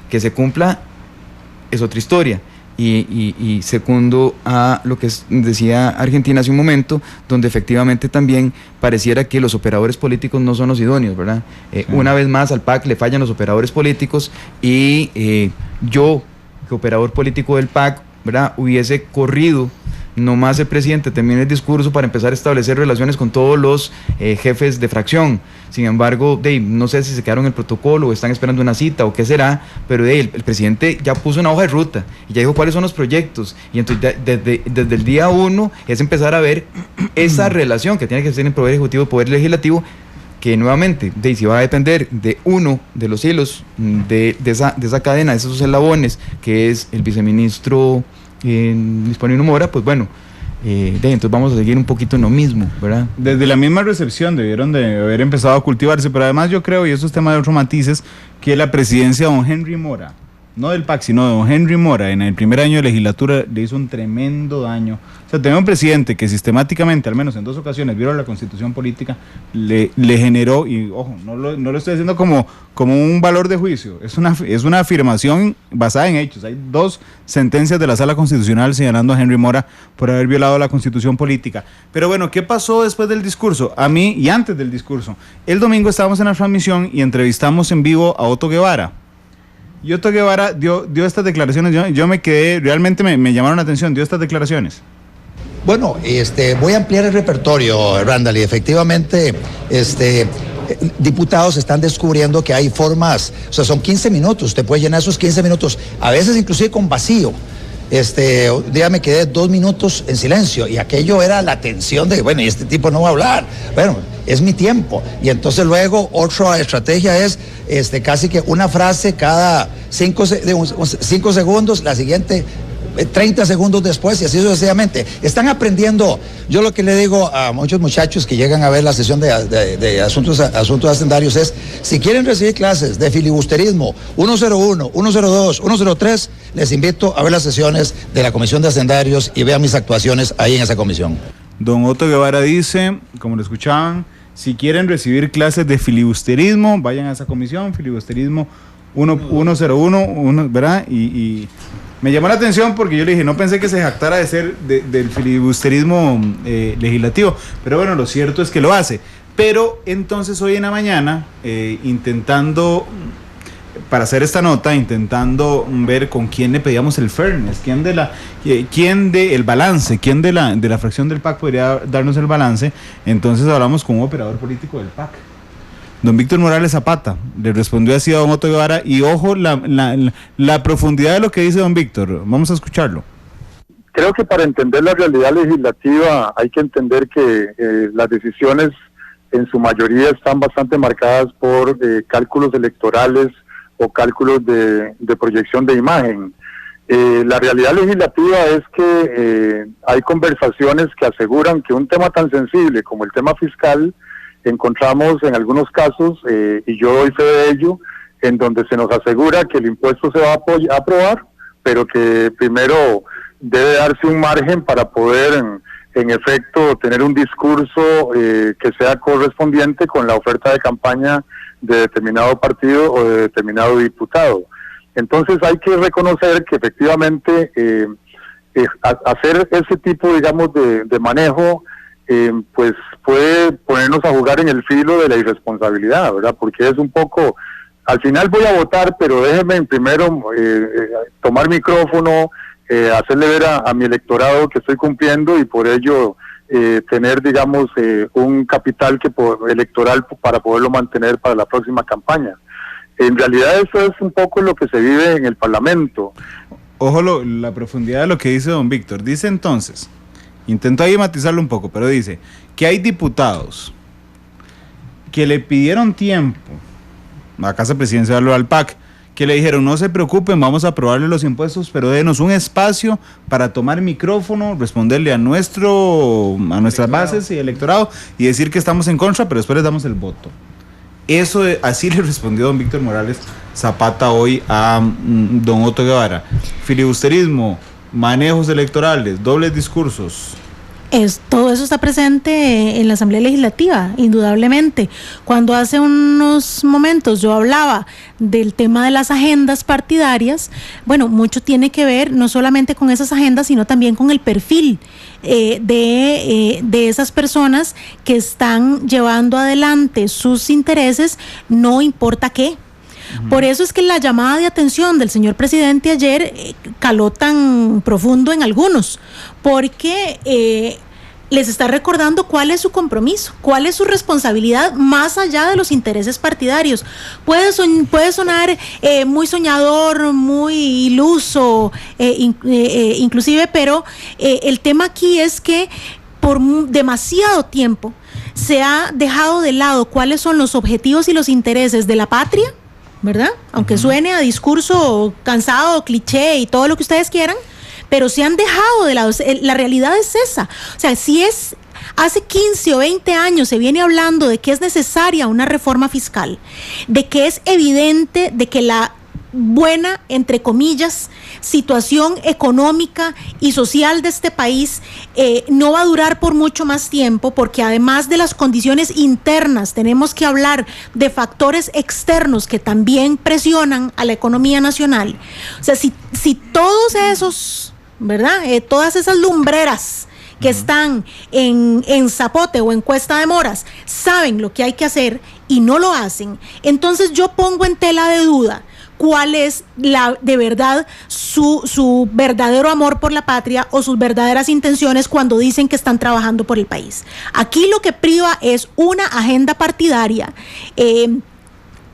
Que se cumpla es otra historia. Y segundo a lo que decía Argentina hace un momento, donde efectivamente también pareciera que los operadores políticos no son los idóneos, ¿verdad? Una vez más al PAC le fallan los operadores políticos, y yo, que operador político del PAC, ¿verdad?, hubiese corrido nomás el presidente termine el discurso para empezar a establecer relaciones con todos los jefes de fracción. Sin embargo, no sé si se quedaron en el protocolo o están esperando una cita o qué será, pero el presidente ya puso una hoja de ruta y ya dijo cuáles son los proyectos, y entonces desde el día 1 es empezar a ver esa relación que tiene que ser entre el Poder Ejecutivo y el Poder Legislativo, que nuevamente si va a depender de uno de los hilos de esa cadena, de esos eslabones, que es el viceministro Luis Paulino Mora, pues bueno, entonces vamos a seguir un poquito en lo mismo, ¿verdad? Desde la misma recepción debieron de haber empezado a cultivarse, pero además yo creo, y eso es tema de otros matices, que la presidencia de don Henry Mora no del PAC, sino de don Henry Mora, en el primer año de legislatura le hizo un tremendo daño. O sea, tenemos un presidente que sistemáticamente, al menos en 2 ocasiones, viola la constitución política, le generó, y ojo, no lo estoy diciendo como un valor de juicio, es una afirmación basada en hechos. Hay 2 sentencias de la Sala Constitucional señalando a Henry Mora por haber violado la constitución política. Pero bueno, ¿qué pasó después del discurso? A mí, y antes del discurso, el domingo estábamos en la transmisión y entrevistamos en vivo a Otto Guevara. Y Otto Guevara dio estas declaraciones, yo me quedé, realmente me llamaron la atención, dio estas declaraciones. Bueno, voy a ampliar el repertorio, Randall, y efectivamente, diputados están descubriendo que hay formas, o sea, son 15 minutos, usted puede llenar esos 15 minutos, a veces inclusive con vacío. Un día me quedé 2 minutos en silencio y aquello era la tensión de, bueno, y este tipo no va a hablar, bueno, es mi tiempo. Y entonces luego otra estrategia es casi que una frase cada 5 segundos, la siguiente 30 segundos después y así sucesivamente. Están aprendiendo. Yo lo que le digo a muchos muchachos que llegan a ver la sesión de asuntos hacendarios es, si quieren recibir clases de filibusterismo 101, 102, 103, les invito a ver las sesiones de la Comisión de Hacendarios y vean mis actuaciones ahí en esa comisión. Don Otto Guevara dice, como lo escuchaban, si quieren recibir clases de filibusterismo, vayan a esa comisión, filibusterismo 101, ¿verdad? Y me llamó la atención porque yo le dije, no pensé que se jactara de ser del filibusterismo legislativo, pero bueno, lo cierto es que lo hace. Pero entonces hoy en la mañana, intentando, para hacer esta nota, intentando ver con quién le pedíamos el fairness, quién del balance, quién de la fracción del PAC podría darnos el balance, entonces hablamos con un operador político del PAC. Don Víctor Morales Zapata le respondió así a don Otto Guevara y ojo la profundidad de lo que dice don Víctor. Vamos a escucharlo. Creo que para entender la realidad legislativa hay que entender que las decisiones en su mayoría están bastante marcadas por cálculos electorales o cálculos de proyección de imagen. La realidad legislativa es que hay conversaciones que aseguran que un tema tan sensible como el tema fiscal encontramos en algunos casos, y yo doy fe de ello, en donde se nos asegura que el impuesto se va a aprobar, pero que primero debe darse un margen para poder, en efecto, tener un discurso que sea correspondiente con la oferta de campaña de determinado partido o de determinado diputado. Entonces hay que reconocer que efectivamente hacer ese tipo, digamos, de manejo, pues puede ponernos a jugar en el filo de la irresponsabilidad, ¿verdad? Porque es un poco, al final voy a votar, pero déjenme primero tomar micrófono, hacerle ver a mi electorado que estoy cumpliendo y por ello tener, digamos, un capital electoral para poderlo mantener para la próxima campaña. En realidad eso es un poco lo que se vive en el Parlamento. Ojo la profundidad de lo que dice don Víctor. Dice entonces, intento ahí matizarlo un poco, pero dice que hay diputados que le pidieron tiempo a la Casa Presidencial o al PAC, que le dijeron, no se preocupen, vamos a aprobarle los impuestos, pero denos un espacio para tomar micrófono, responderle a nuestras bases y electorado y decir que estamos en contra, pero después les damos el voto. Eso, así le respondió don Víctor Morales Zapata hoy a don Otto Guevara. Filibusterismo, manejos electorales, dobles discursos. Todo eso está presente en la Asamblea Legislativa, indudablemente. Cuando hace unos momentos yo hablaba del tema de las agendas partidarias, bueno, mucho tiene que ver no solamente con esas agendas, sino también con el perfil de esas personas que están llevando adelante sus intereses, no importa qué. Por eso es que la llamada de atención del señor presidente ayer caló tan profundo en algunos, porque les está recordando cuál es su compromiso, cuál es su responsabilidad más allá de los intereses partidarios. Puede sonar muy soñador, muy iluso, inclusive, pero el tema aquí es que por demasiado tiempo se ha dejado de lado cuáles son los objetivos y los intereses de la patria, ¿verdad? Aunque suene a discurso cansado, cliché y todo lo que ustedes quieran, pero se han dejado de lado. La realidad es esa. O sea, si hace 15 o 20 años se viene hablando de que es necesaria una reforma fiscal, de que es evidente de que la buena, entre comillas, situación económica y social de este país no va a durar por mucho más tiempo, porque además de las condiciones internas, tenemos que hablar de factores externos que también presionan a la economía nacional. O sea, si todos esos, ¿verdad? Todas esas lumbreras que están en Zapote o en Cuesta de Moras saben lo que hay que hacer y no lo hacen, entonces yo pongo en tela de duda cuál es de verdad su verdadero amor por la patria o sus verdaderas intenciones cuando dicen que están trabajando por el país. Aquí lo que priva es una agenda partidaria,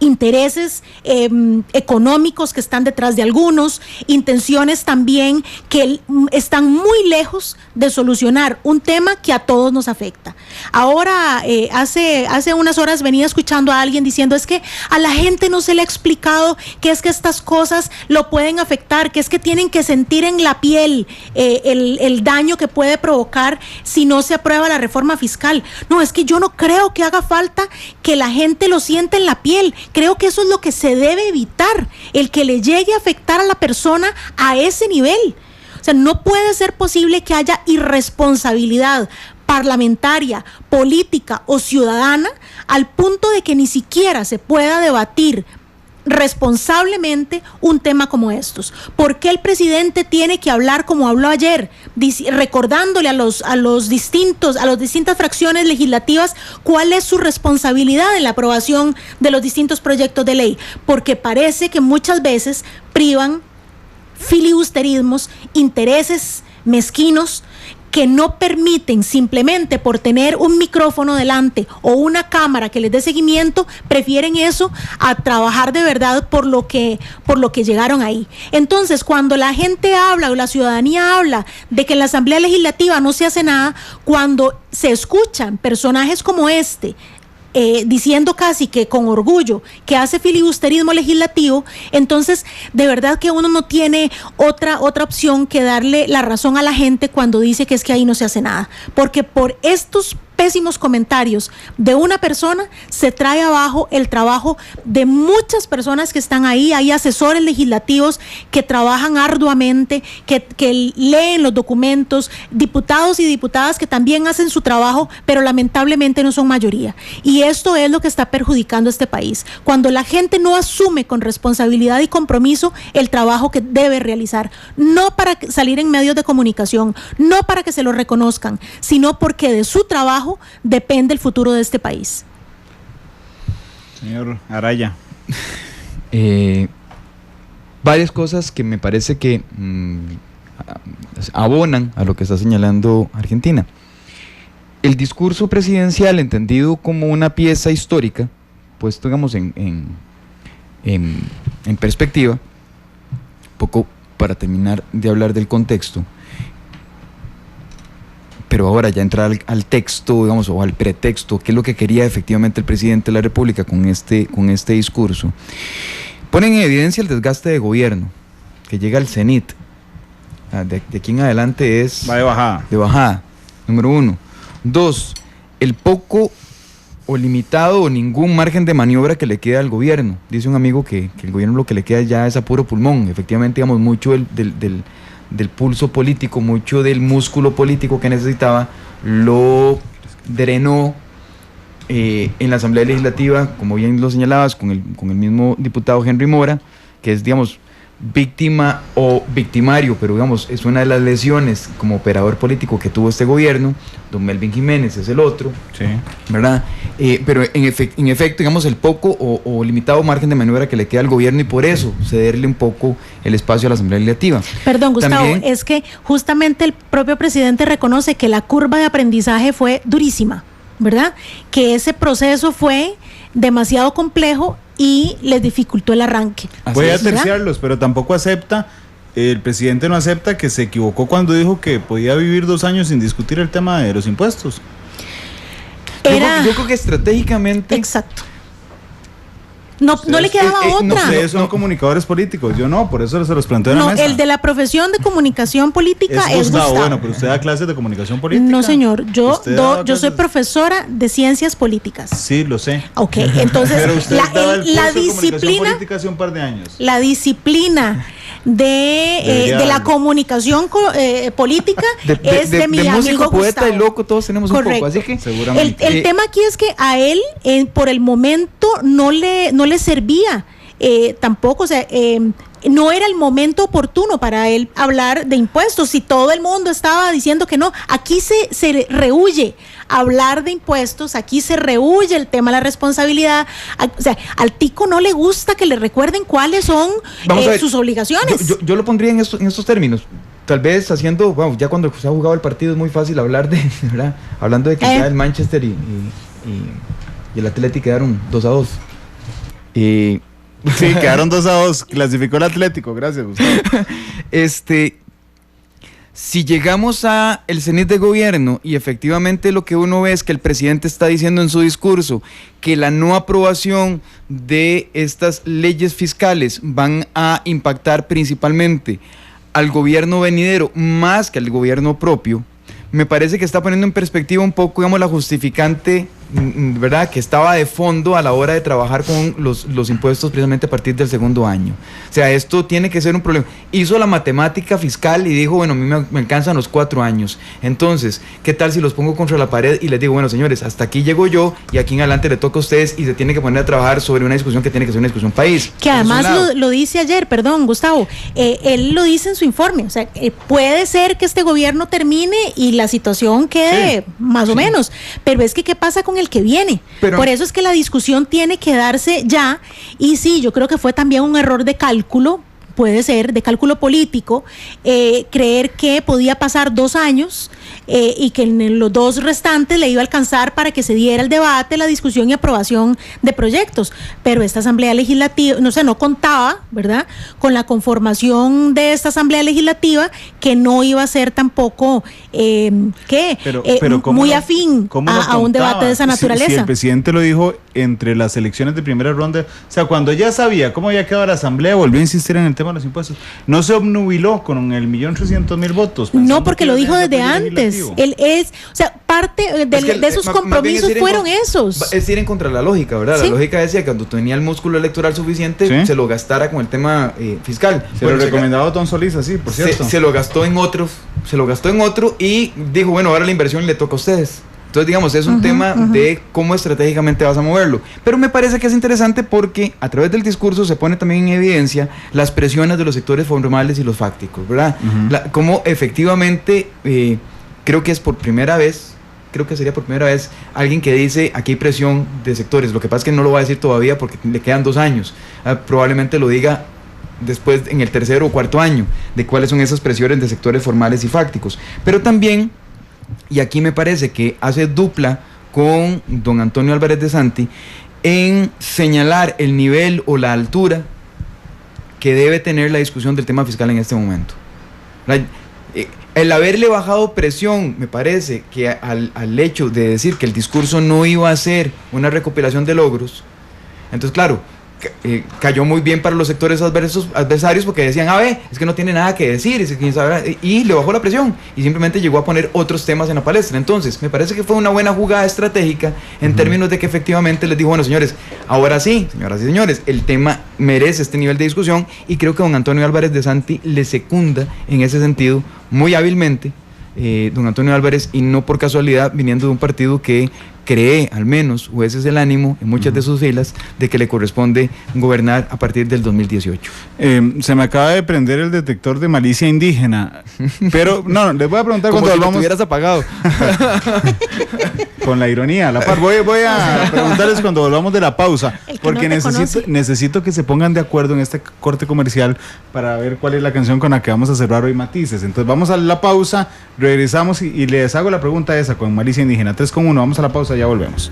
intereses económicos que están detrás de algunos, intenciones también que están muy lejos de solucionar un tema que a todos nos afecta. Ahora, hace unas horas venía escuchando a alguien diciendo, es que a la gente no se le ha explicado que es que estas cosas lo pueden afectar, que es que tienen que sentir en la piel el daño que puede provocar si no se aprueba la reforma fiscal. No, es que yo no creo que haga falta que la gente lo sienta en la piel. Creo que eso es lo que se debe evitar, el que le llegue a afectar a la persona a ese nivel. O sea, no puede ser posible que haya irresponsabilidad parlamentaria, política o ciudadana al punto de que ni siquiera se pueda debatir responsablemente un tema como estos. ¿Por qué el presidente tiene que hablar como habló ayer, recordándole a las distintas fracciones legislativas cuál es su responsabilidad en la aprobación de los distintos proyectos de ley? Porque parece que muchas veces privan filibusterismos, intereses mezquinos que no permiten, simplemente por tener un micrófono delante o una cámara que les dé seguimiento, prefieren eso a trabajar de verdad por lo que llegaron ahí. Entonces, cuando la gente habla o la ciudadanía habla de que en la Asamblea Legislativa no se hace nada, cuando se escuchan personajes como este, diciendo casi que con orgullo que hace filibusterismo legislativo, entonces de verdad que uno no tiene otra opción que darle la razón a la gente cuando dice que es que ahí no se hace nada, porque por estos pésimos comentarios de una persona se trae abajo el trabajo de muchas personas que están ahí. Hay asesores legislativos que trabajan arduamente, que leen los documentos, diputados y diputadas que también hacen su trabajo, pero lamentablemente no son mayoría. Y esto es lo que está perjudicando a este país. Cuando la gente no asume con responsabilidad y compromiso el trabajo que debe realizar, no para salir en medios de comunicación, no para que se lo reconozcan, sino porque de su trabajo depende el futuro de este país. Señor Araya. Varias cosas que me parece que abonan a lo que está señalando Argentina. El discurso presidencial, entendido como una pieza histórica, puesto digamos en perspectiva, poco para terminar de hablar del contexto, pero ahora ya entrar al texto, digamos, o al pretexto, qué es lo que quería efectivamente el presidente de la República con este discurso. Ponen en evidencia el desgaste de gobierno, que llega al cenit. De aquí en adelante va de bajada. De bajada, número 1. 2, el poco o limitado o ningún margen de maniobra que le queda al gobierno. Dice un amigo que el gobierno lo que le queda ya es a puro pulmón. Efectivamente, digamos, mucho del pulso político, mucho del músculo político que necesitaba, lo drenó en la Asamblea Legislativa, como bien lo señalabas, con el mismo diputado Henry Mora, que es, digamos, víctima o victimario, pero digamos, es una de las lesiones como operador político que tuvo este gobierno. Don Melvin Jiménez es el otro, sí, ¿verdad? Pero en efecto, digamos, el poco o limitado margen de maniobra que le queda al gobierno, y por eso cederle un poco el espacio a la Asamblea Legislativa. Perdón, Gustavo, también, es que justamente el propio presidente reconoce que la curva de aprendizaje fue durísima, ¿verdad? Que ese proceso fue demasiado complejo y les dificultó el arranque. Voy a terciarlos, pero tampoco el presidente no acepta que se equivocó cuando dijo que podía vivir 2 años sin discutir el tema de los impuestos. Yo creo que estratégicamente... Exacto. No le quedaba otra. Ustedes son comunicadores políticos, yo no, por eso se los planteo en la mesa. El de la profesión de comunicación política es Gustavo. Bueno, pero usted da clases de comunicación política. No, señor, yo soy profesora de ciencias políticas. Sí, lo sé. Ok, entonces pero usted la disciplina política hace un par de años. La disciplina de la comunicación política es de mi amigo músico, poeta Gustavo. y loco, todos tenemos un poco, así que seguramente. El tema aquí es que a él por el momento no le servía tampoco, o sea, no era el momento oportuno para él hablar de impuestos. Si todo el mundo estaba diciendo que no, aquí se rehúye hablar de impuestos, aquí se rehúye el tema de la responsabilidad. O sea, al tico no le gusta que le recuerden cuáles son sus obligaciones. Yo lo pondría en estos términos. Tal vez haciendo, bueno, ya cuando se ha jugado el partido es muy fácil hablar de, ¿verdad? Hablando de que ya el Manchester y el Atlético quedaron 2-2. Sí, quedaron 2-2, clasificó el Atlético, gracias Gustavo. Si llegamos a el cenit de gobierno y efectivamente lo que uno ve es que el presidente está diciendo en su discurso que la no aprobación de estas leyes fiscales van a impactar principalmente al gobierno venidero más que al gobierno propio, me parece que está poniendo en perspectiva un poco, digamos, la justificante, ¿verdad?, que estaba de fondo a la hora de trabajar con los impuestos precisamente a partir del segundo año. O sea, esto tiene que ser un problema. Hizo la matemática fiscal y dijo, bueno, a mí me alcanzan los 4 años. Entonces, ¿qué tal si los pongo contra la pared y les digo, bueno, señores, hasta aquí llego yo y aquí en adelante le toca a ustedes y se tiene que poner a trabajar sobre una discusión que tiene que ser una discusión país? Que además lo dice ayer, perdón, Gustavo, él lo dice en su informe, o sea, puede ser que este gobierno termine y la situación quede más o menos, pero es que ¿qué pasa con el que viene? Por eso es que la discusión tiene que darse ya, y sí, yo creo que fue también un error de cálculo, puede ser, de cálculo político, creer que podía pasar 2 años y que en los 2 restantes le iba a alcanzar para que se diera el debate, la discusión y aprobación de proyectos. Pero esta Asamblea Legislativa, no contaba, ¿verdad?, con la conformación de esta Asamblea Legislativa, que no iba a ser tampoco muy afín a un debate de esa naturaleza. Si el presidente lo dijo entre las elecciones de primera ronda, o sea, cuando ya sabía cómo había quedado la Asamblea, volvió a insistir en el tema de los impuestos. No se obnubiló con el 1.300.000 votos. No, porque lo dijo desde antes. Él parte de esos compromisos fueron esos. Es ir en contra de la lógica, ¿verdad? ¿Sí? La lógica decía que cuando tenía el músculo electoral suficiente, se lo gastara con el tema fiscal. Se lo recomendaba Don Solís, así, por cierto. Se lo gastó en otro y dijo, bueno, ahora la inversión le toca a ustedes. Entonces, digamos, es un tema de cómo estratégicamente vas a moverlo. Pero me parece que es interesante porque a través del discurso se pone también en evidencia las presiones de los sectores formales y los fácticos, ¿verdad? Cómo efectivamente, creo que sería por primera vez alguien que dice, aquí hay presión de sectores. Lo que pasa es que no lo va a decir todavía porque le quedan 2 años. Probablemente lo diga después en el 3er o 4er año, de cuáles son esas presiones de sectores formales y fácticos. Pero también, y aquí me parece que hace dupla con don Antonio Álvarez de Santi, en señalar el nivel o la altura que debe tener la discusión del tema fiscal en este momento. El haberle bajado presión, me parece que al hecho de decir que el discurso no iba a ser una recopilación de logros, entonces claro, cayó muy bien para los sectores adversarios porque decían, es que no tiene nada que decir, y le bajó la presión y simplemente llegó a poner otros temas en la palestra. Entonces me parece que fue una buena jugada estratégica en términos de que efectivamente les dijo, bueno, señores, ahora sí, señoras y señores, el tema merece este nivel de discusión, y creo que don Antonio Álvarez de Santi le secunda en ese sentido muy hábilmente, don Antonio Álvarez, y no por casualidad viniendo de un partido que cree, al menos, o ese es el ánimo en muchas de sus filas, de que le corresponde gobernar a partir del 2018. Se me acaba de prender el detector de malicia indígena, pero no, les voy a preguntar como cuando si volvamos. lo tuvieras apagado. Con la ironía, a la par. Voy a preguntarles cuando volvamos de la pausa, porque necesito que se pongan de acuerdo en este corte comercial para ver cuál es la canción con la que vamos a cerrar hoy Matices. Entonces vamos a la pausa, regresamos y les hago la pregunta esa con malicia indígena. 3-1, vamos a la pausa, ya volvemos.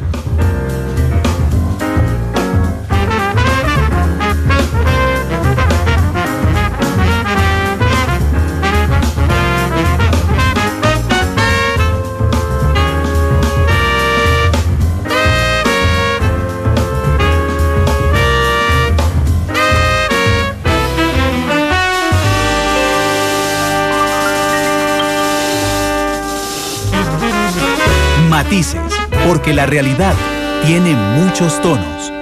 matices, porque la realidad tiene muchos tonos.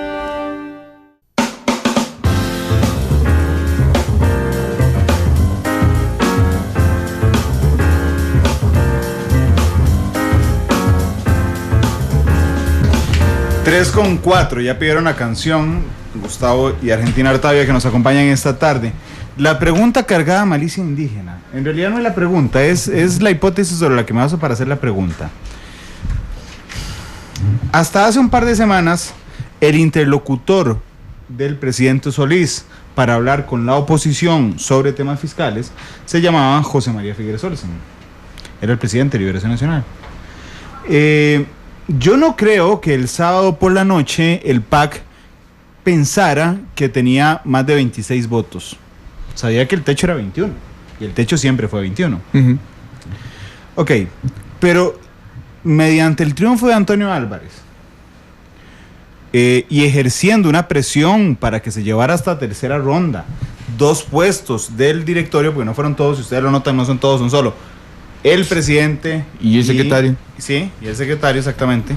Con 4, ya pidieron la canción, Gustavo y Argentina Artavia, que nos acompañan esta tarde. La pregunta cargada de malicia indígena, en realidad no es la pregunta, es la hipótesis sobre la que me baso para hacer la pregunta. Hasta hace un par de semanas, el interlocutor del presidente Solís para hablar con la oposición sobre temas fiscales se llamaba José María Figueres Olsen. Era el presidente de Liberación Nacional. Yo no creo que el sábado por la noche el PAC pensara que tenía más de 26 votos. Sabía que el techo era 21 y el techo siempre fue 21. Uh-huh. Ok, pero mediante el triunfo de Antonio Álvarez y ejerciendo una presión para que se llevara hasta tercera ronda 2 puestos del directorio, porque no fueron todos, si ustedes lo notan, no son todos, son solo el presidente y el secretario. Sí, y el secretario, exactamente.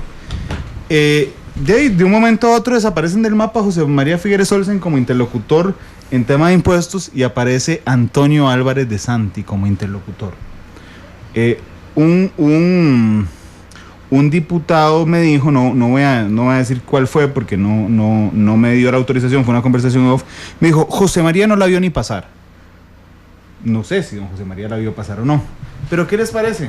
De un momento a otro desaparecen del mapa José María Figueres Olsen como interlocutor en tema de impuestos y aparece Antonio Álvarez de Santi como interlocutor. Un diputado me dijo, no voy a decir cuál fue porque no me dio la autorización, fue una conversación off, me dijo, José María no la vio ni pasar. No sé si don José María la vio pasar o no. Pero ¿qué les parece?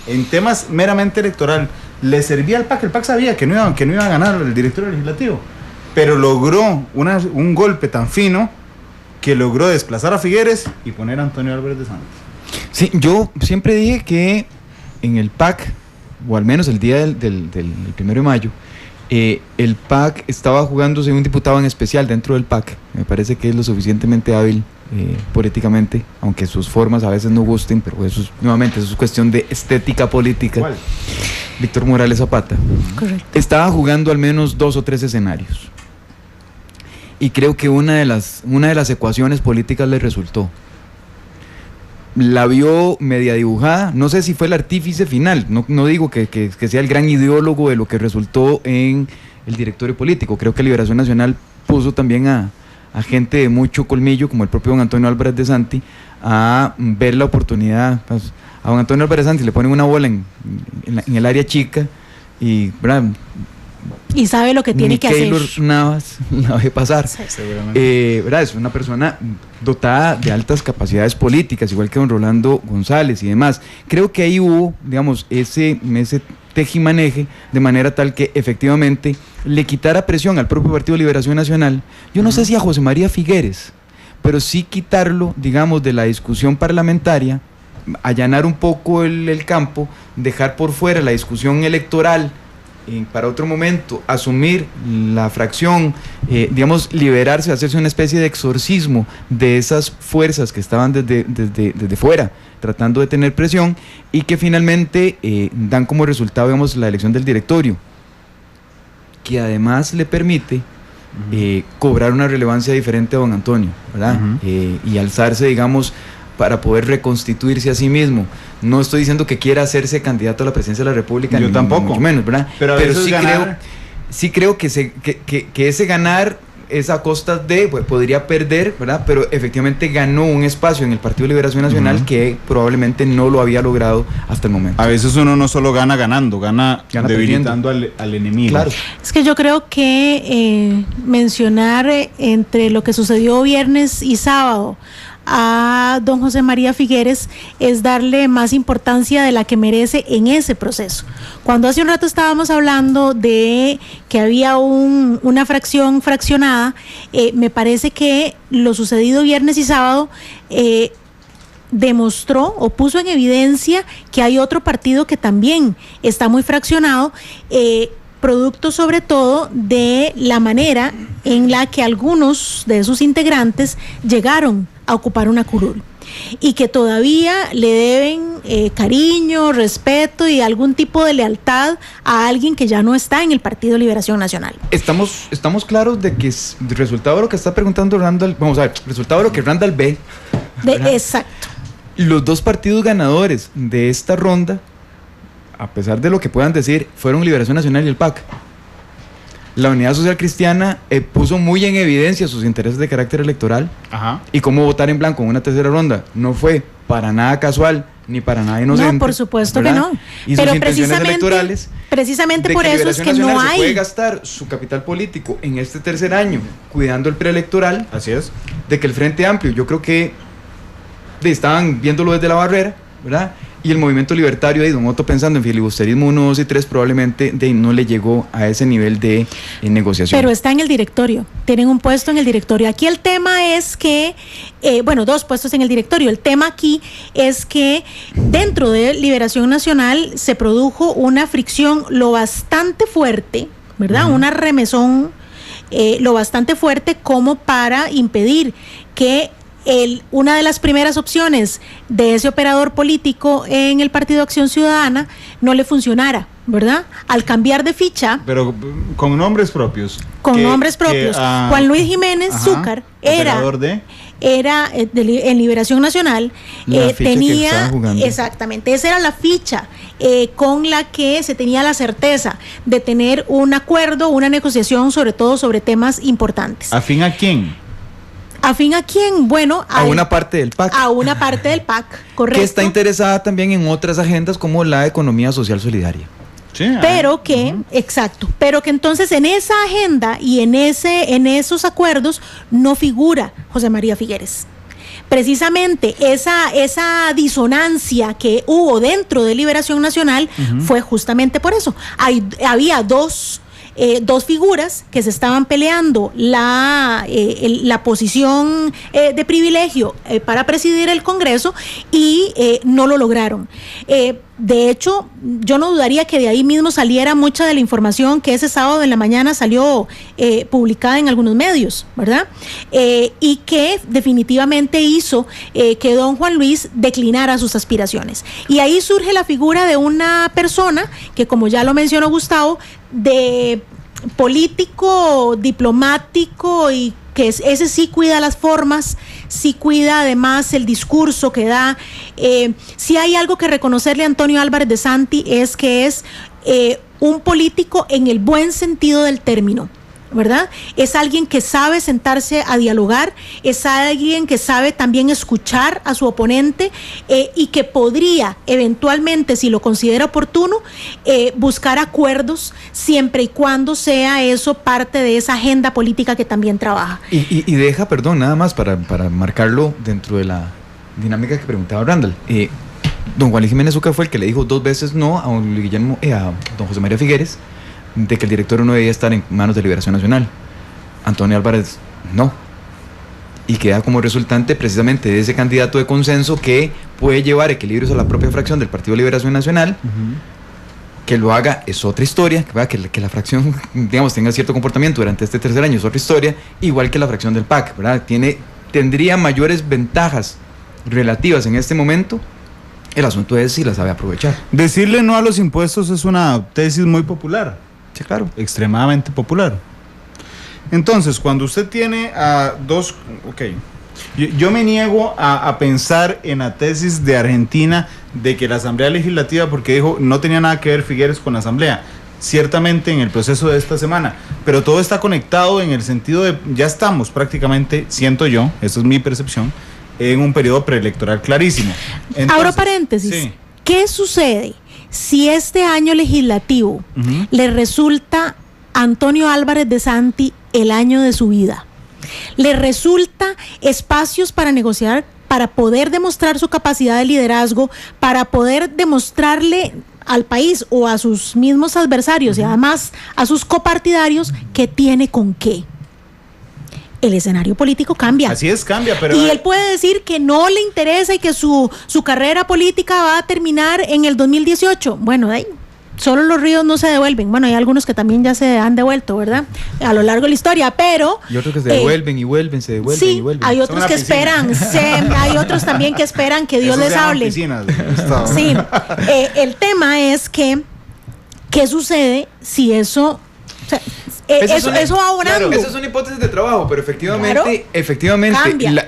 En temas meramente electoral, le servía al PAC. El PAC sabía que no iba a ganar el directorio legislativo, pero logró un golpe tan fino que logró desplazar a Figueres y poner a Antonio Álvarez de Santos. Sí, yo siempre dije que en el PAC, o al menos el día del 1 de mayo, el PAC estaba jugándose un diputado en especial dentro del PAC. Me parece que es lo suficientemente hábil políticamente, aunque sus formas a veces no gusten, pero eso es cuestión de estética política. ¿Cuál? Víctor Morales Zapata. Correcto. Estaba jugando al menos 2 o 3 escenarios y creo que una de las ecuaciones políticas le resultó. La vio media dibujada, no sé si fue el artífice final, no digo que sea el gran ideólogo de lo que resultó en el directorio político. Creo que Liberación Nacional puso también a gente de mucho colmillo, como el propio don Antonio Álvarez de Santi, a ver la oportunidad. Pues, a don Antonio Álvarez de Santi le ponen una bola en el área chica y, ¿verdad?, y sabe lo que tiene que hacer. Keylor Navas la ve pasar. Sí, ¿verdad? Es una persona dotada de altas capacidades políticas, igual que don Rolando González y demás. Creo que ahí hubo, digamos, ese tejimaneje de manera tal que efectivamente le quitara presión al propio Partido de Liberación Nacional. Yo no sé si a José María Figueres, pero sí quitarlo, digamos, de la discusión parlamentaria, allanar un poco el campo, dejar por fuera la discusión electoral para otro momento, asumir la fracción, digamos, liberarse, hacerse una especie de exorcismo de esas fuerzas que estaban desde fuera, tratando de tener presión, y que finalmente dan como resultado, digamos, la elección del directorio, que además le permite cobrar una relevancia diferente a don Antonio, ¿verdad? Y alzarse, digamos, para poder reconstituirse a sí mismo. No estoy diciendo que quiera hacerse candidato a la presidencia de la República. Yo tampoco. Mucho menos, ¿verdad? Pero sí creo que ese ganar es a costa de, pues, podría perder, ¿verdad? Pero efectivamente ganó un espacio en el Partido de Liberación Nacional que probablemente no lo había logrado hasta el momento. A veces uno no solo gana ganando, gana debilitando al enemigo. Claro. Es que yo creo que mencionar entre lo que sucedió viernes y sábado a don José María Figueres es darle más importancia de la que merece en ese proceso. Cuando hace un rato estábamos hablando de que había una fracción fraccionada, me parece que lo sucedido viernes y sábado demostró o puso en evidencia que hay otro partido que también está muy fraccionado, producto sobre todo de la manera en la que algunos de sus integrantes llegaron a ocupar una curul y que todavía le deben cariño, respeto y algún tipo de lealtad a alguien que ya no está en el Partido de Liberación Nacional. Estamos claros de que es el resultado de lo que está preguntando Randall, vamos a ver, resultado de lo que Randall ve. Exacto. Los 2 partidos ganadores de esta ronda a pesar de lo que puedan decir, fueron Liberación Nacional y el PAC. La Unidad Social Cristiana puso muy en evidencia sus intereses de carácter electoral. Ajá. Y cómo votar en blanco en una tercera ronda no fue para nada casual ni para nada inocente. No, por supuesto, ¿verdad? que no. Y pero sus intenciones electorales, precisamente por eso es que Liberación no Nacional hay. se puede gastar su capital político en este tercer año cuidando el preelectoral. Así es. De que el Frente Amplio, yo creo que estaban viéndolo desde la barrera, ¿verdad? Y el Movimiento Libertario, de Don Otto, pensando en filibusterismo 1, 2 y 3, probablemente no le llegó a ese nivel de negociación. Pero está en el directorio, tienen un puesto en el directorio. Aquí el tema es que, dos puestos en el directorio. El tema aquí es que dentro de Liberación Nacional se produjo una fricción lo bastante fuerte, ¿verdad? Una remesón lo bastante fuerte como para impedir que una de las primeras opciones de ese operador político en el Partido Acción Ciudadana no le funcionara, ¿verdad? Al cambiar de ficha. Pero con nombres propios. Con nombres propios. Juan Luis Jiménez Zúcar era en Liberación Nacional, tenía, exactamente, esa era la ficha con la que se tenía la certeza de tener un acuerdo, una negociación, sobre todo sobre temas importantes. ¿Afín a quién? ¿Afín a quién? Bueno, a una parte del PAC. A una parte del PAC, correcto. Que está interesada también en otras agendas como la economía social solidaria. Sí, pero que, exacto, pero que entonces en esa agenda y en esos acuerdos no figura José María Figueres. Precisamente esa disonancia que hubo dentro de Liberación Nacional fue justamente por eso. Había dos figuras que se estaban peleando la posición de privilegio para presidir el Congreso y no lo lograron. De hecho, yo no dudaría que de ahí mismo saliera mucha de la información que ese sábado en la mañana salió publicada en algunos medios, ¿verdad? Y que definitivamente hizo que don Juan Luis declinara sus aspiraciones. Y ahí surge la figura de una persona que, como ya lo mencionó Gustavo, de político, diplomático, y que ese sí cuida las formas, sí cuida además el discurso que da. Si hay algo que reconocerle a Antonio Álvarez de Santi es que es un político en el buen sentido del término, ¿verdad? Es alguien que sabe sentarse a dialogar, es alguien que sabe también escuchar a su oponente y que podría eventualmente, si lo considera oportuno, buscar acuerdos siempre y cuando sea eso parte de esa agenda política que también trabaja. Y deja, perdón, nada más para marcarlo dentro de la dinámica que preguntaba Randall. Don Juan Luis Jiménez Zúcar fue el que le dijo 2 veces no a don José María Figueres, de que el directorio no debía estar en manos de Liberación Nacional. Antonio Álvarez no. Y queda como resultante precisamente de ese candidato de consenso que puede llevar equilibrios a la propia fracción del Partido de Liberación Nacional. Que lo haga es otra historia, que la fracción, digamos, tenga cierto comportamiento durante este tercer año es otra historia, igual que la fracción del PAC, ¿verdad? Tendría mayores ventajas relativas en este momento. El asunto es si la sabe aprovechar. Decirle no a los impuestos es una tesis muy popular. Sí, claro. Extremadamente popular. Entonces, cuando usted tiene a dos... Ok, yo me niego a pensar en la tesis de Argentina de que la Asamblea Legislativa, porque dijo, no tenía nada que ver Figueres con la Asamblea. Ciertamente en el proceso de esta semana, pero todo está conectado en el sentido de, ya estamos prácticamente, siento yo, eso es mi percepción, en un periodo preelectoral clarísimo. Entonces, abro paréntesis, sí. ¿Qué sucede si este año legislativo le resulta a Antonio Álvarez de Santi el año de su vida? Le resulta espacios para negociar, para poder demostrar su capacidad de liderazgo, para poder demostrarle al país o a sus mismos adversarios y además a sus copartidarios que tiene con qué. El escenario político cambia. Así es, cambia, pero... Y él puede decir que no le interesa y que su carrera política va a terminar en el 2018. Bueno, de ahí, solo los ríos no se devuelven. Bueno, hay algunos que también ya se han devuelto, ¿verdad? A lo largo de la historia, pero... Y otros que se devuelven y vuelven, se devuelven sí, y vuelven. hay otros que esperan. Hay otros también que esperan que Dios les hable. Piscinas, sí, el tema es que, ¿qué sucede si eso... O sea, eso va abonando. Claro, esa es una hipótesis de trabajo, pero efectivamente, Claro, efectivamente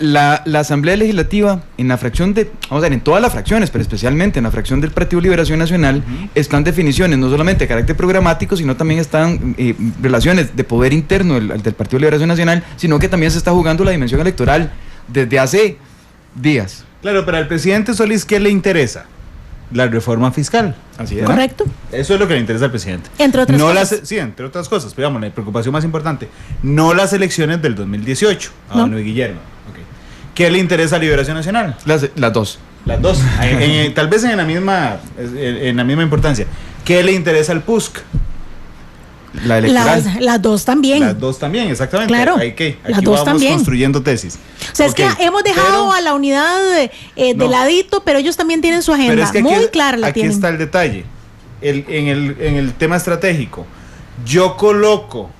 la Asamblea Legislativa, en la fracción de, vamos a ver, en todas las fracciones, pero especialmente en la fracción del Partido Liberación Nacional, están definiciones no solamente de carácter programático, sino también están relaciones de poder interno del Partido Liberación Nacional, sino que también se está jugando la dimensión electoral desde hace días. Claro, pero al presidente Solís, ¿qué le interesa? La reforma fiscal. Así es. Correcto. Eso es lo que le interesa al presidente. Entre otras cosas. Sí, entre otras cosas. Pero digamos, la preocupación más importante, no las elecciones del 2018. No. Don Luis Guillermo. Okay. ¿Qué le interesa a Liberación Nacional? Las dos. Las dos. Tal vez en la misma importancia. ¿Qué le interesa al PUSC? La electoral. Las dos también. Las dos también, exactamente. Claro, Aquí las dos vamos también. construyendo tesis. O sea, Okay, es que hemos dejado a la unidad de No. ladito, pero ellos también tienen su agenda. Pero es que muy clara la aquí tienen. está el detalle. En el tema estratégico, yo coloco,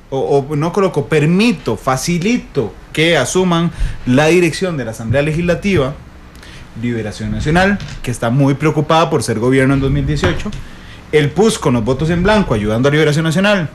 permito, facilito que asuman la dirección de la Asamblea Legislativa, Liberación Nacional, que está muy preocupada por ser gobierno en 2018, el PUS con los votos en blanco ayudando a Liberación Nacional,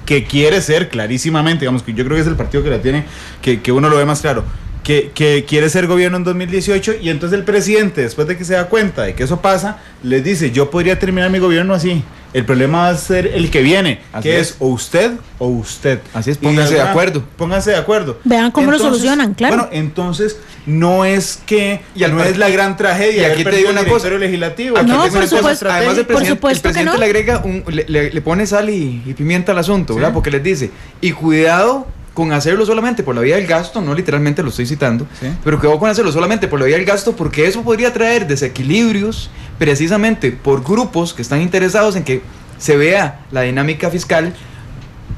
que quiere ser clarísimamente, digamos que yo creo que es el partido que la tiene, que uno lo ve más claro, que quiere ser gobierno en 2018, y entonces el presidente, después de que se da cuenta de que eso pasa, les dice, yo podría terminar mi gobierno así, el problema va a ser el que viene, Así que es. es o usted o usted. Así es, pónganse de acuerdo. Pónganse de acuerdo. Vean cómo lo solucionan, claro. Bueno, entonces no es que Y no es la gran tragedia. y aquí haber te perdido digo una el cosa. directorio legislativo. No, Aquí te digo por una cosa supuesto. Además, el Por presidente, supuesto que no. le agrega, le pone sal y pimienta al asunto, ¿verdad? Sí. Porque les dice, y cuidado con hacerlo solamente por la vía del gasto, no literalmente lo estoy citando, Sí. pero cuidado con hacerlo solamente por la vía del gasto, porque eso podría traer desequilibrios precisamente por grupos que están interesados en que se vea la dinámica fiscal,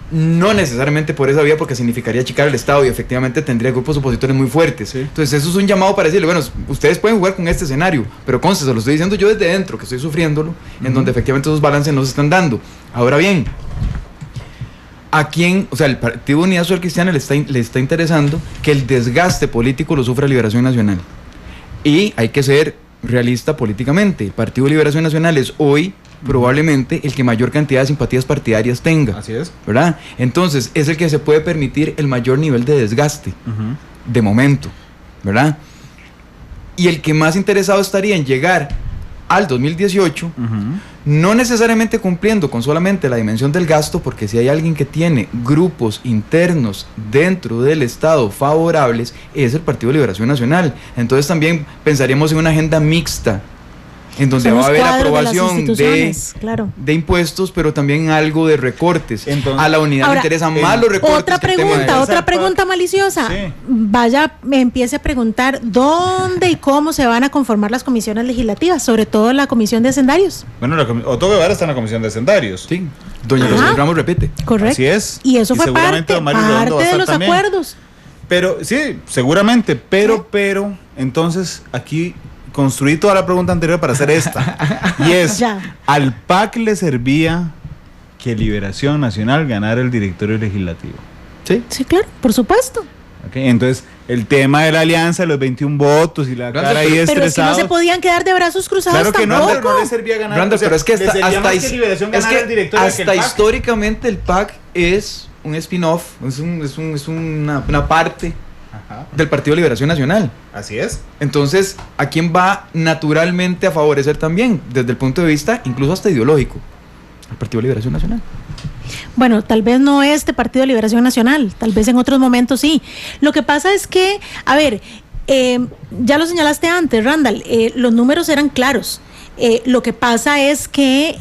no necesariamente por esa vía, porque significaría achicar el Estado y efectivamente tendría grupos opositores muy fuertes. Sí. Entonces eso es un llamado para decirle, bueno, ustedes pueden jugar con este escenario, pero conste, se lo estoy diciendo yo desde dentro, que estoy sufriéndolo, en donde efectivamente esos balances no se están dando. Ahora bien, ¿a quién? O sea, el Partido Unidad Social Cristiana le está interesando que el desgaste político lo sufra Liberación Nacional. Y hay que ser realista políticamente. El Partido Liberación Nacional es hoy probablemente el que mayor cantidad de simpatías partidarias tenga. Así es. ¿Verdad? Entonces, es el que se puede permitir el mayor nivel de desgaste, de momento, ¿verdad? Y el que más interesado estaría en llegar al 2018, no necesariamente cumpliendo con solamente la dimensión del gasto, porque si hay alguien que tiene grupos internos dentro del Estado favorables, es el Partido Liberación Nacional. Entonces también pensaríamos en una agenda mixta, en donde Son va a los haber cuadros de las aprobación instituciones, claro. de impuestos, pero también algo de recortes. Entonces, a la unidad ahora, le interesan más los recortes. Otra que el tema de- pregunta, otra Exacto. pregunta maliciosa. Sí. Vaya, empiece a preguntar dónde y cómo se van a conformar las comisiones legislativas, sobre todo la comisión de hacendarios. Bueno, Otto Guevara está en la comisión de hacendarios. Sí, doña Ajá. Rosa Ramos repite. Correcto. Así es. Y eso Y fue seguramente don Mario Redondo va a parte de estar los también. acuerdos. Pero sí, seguramente, pero, entonces aquí construí toda la pregunta anterior para hacer esta. Y es, Ya. ¿al PAC le servía que Liberación Nacional ganara el directorio legislativo? Sí. Sí, claro, por supuesto. ¿Ok? Entonces, el tema de la alianza, los 21 votos y la Brandon, cara ahí pero Pero es que no estresado. se podían quedar de brazos cruzados Claro que no, tampoco. pero no le servía ganar. Brandon, o sea, pero es que le hasta, servía hasta, más que Liberación es ganara que el directorio que hasta el PAC. históricamente el PAC es un spin-off, es una parte Ajá, del Partido Liberación Nacional. así es. Entonces, ¿a quién va naturalmente a favorecer también? Desde el punto de vista incluso hasta ideológico. El Partido Liberación Nacional. Bueno, tal vez no este Partido de Liberación Nacional, tal vez en otros momentos sí. Lo que pasa es que, a ver, ya lo señalaste antes, Randall, los números eran claros. Lo que pasa es que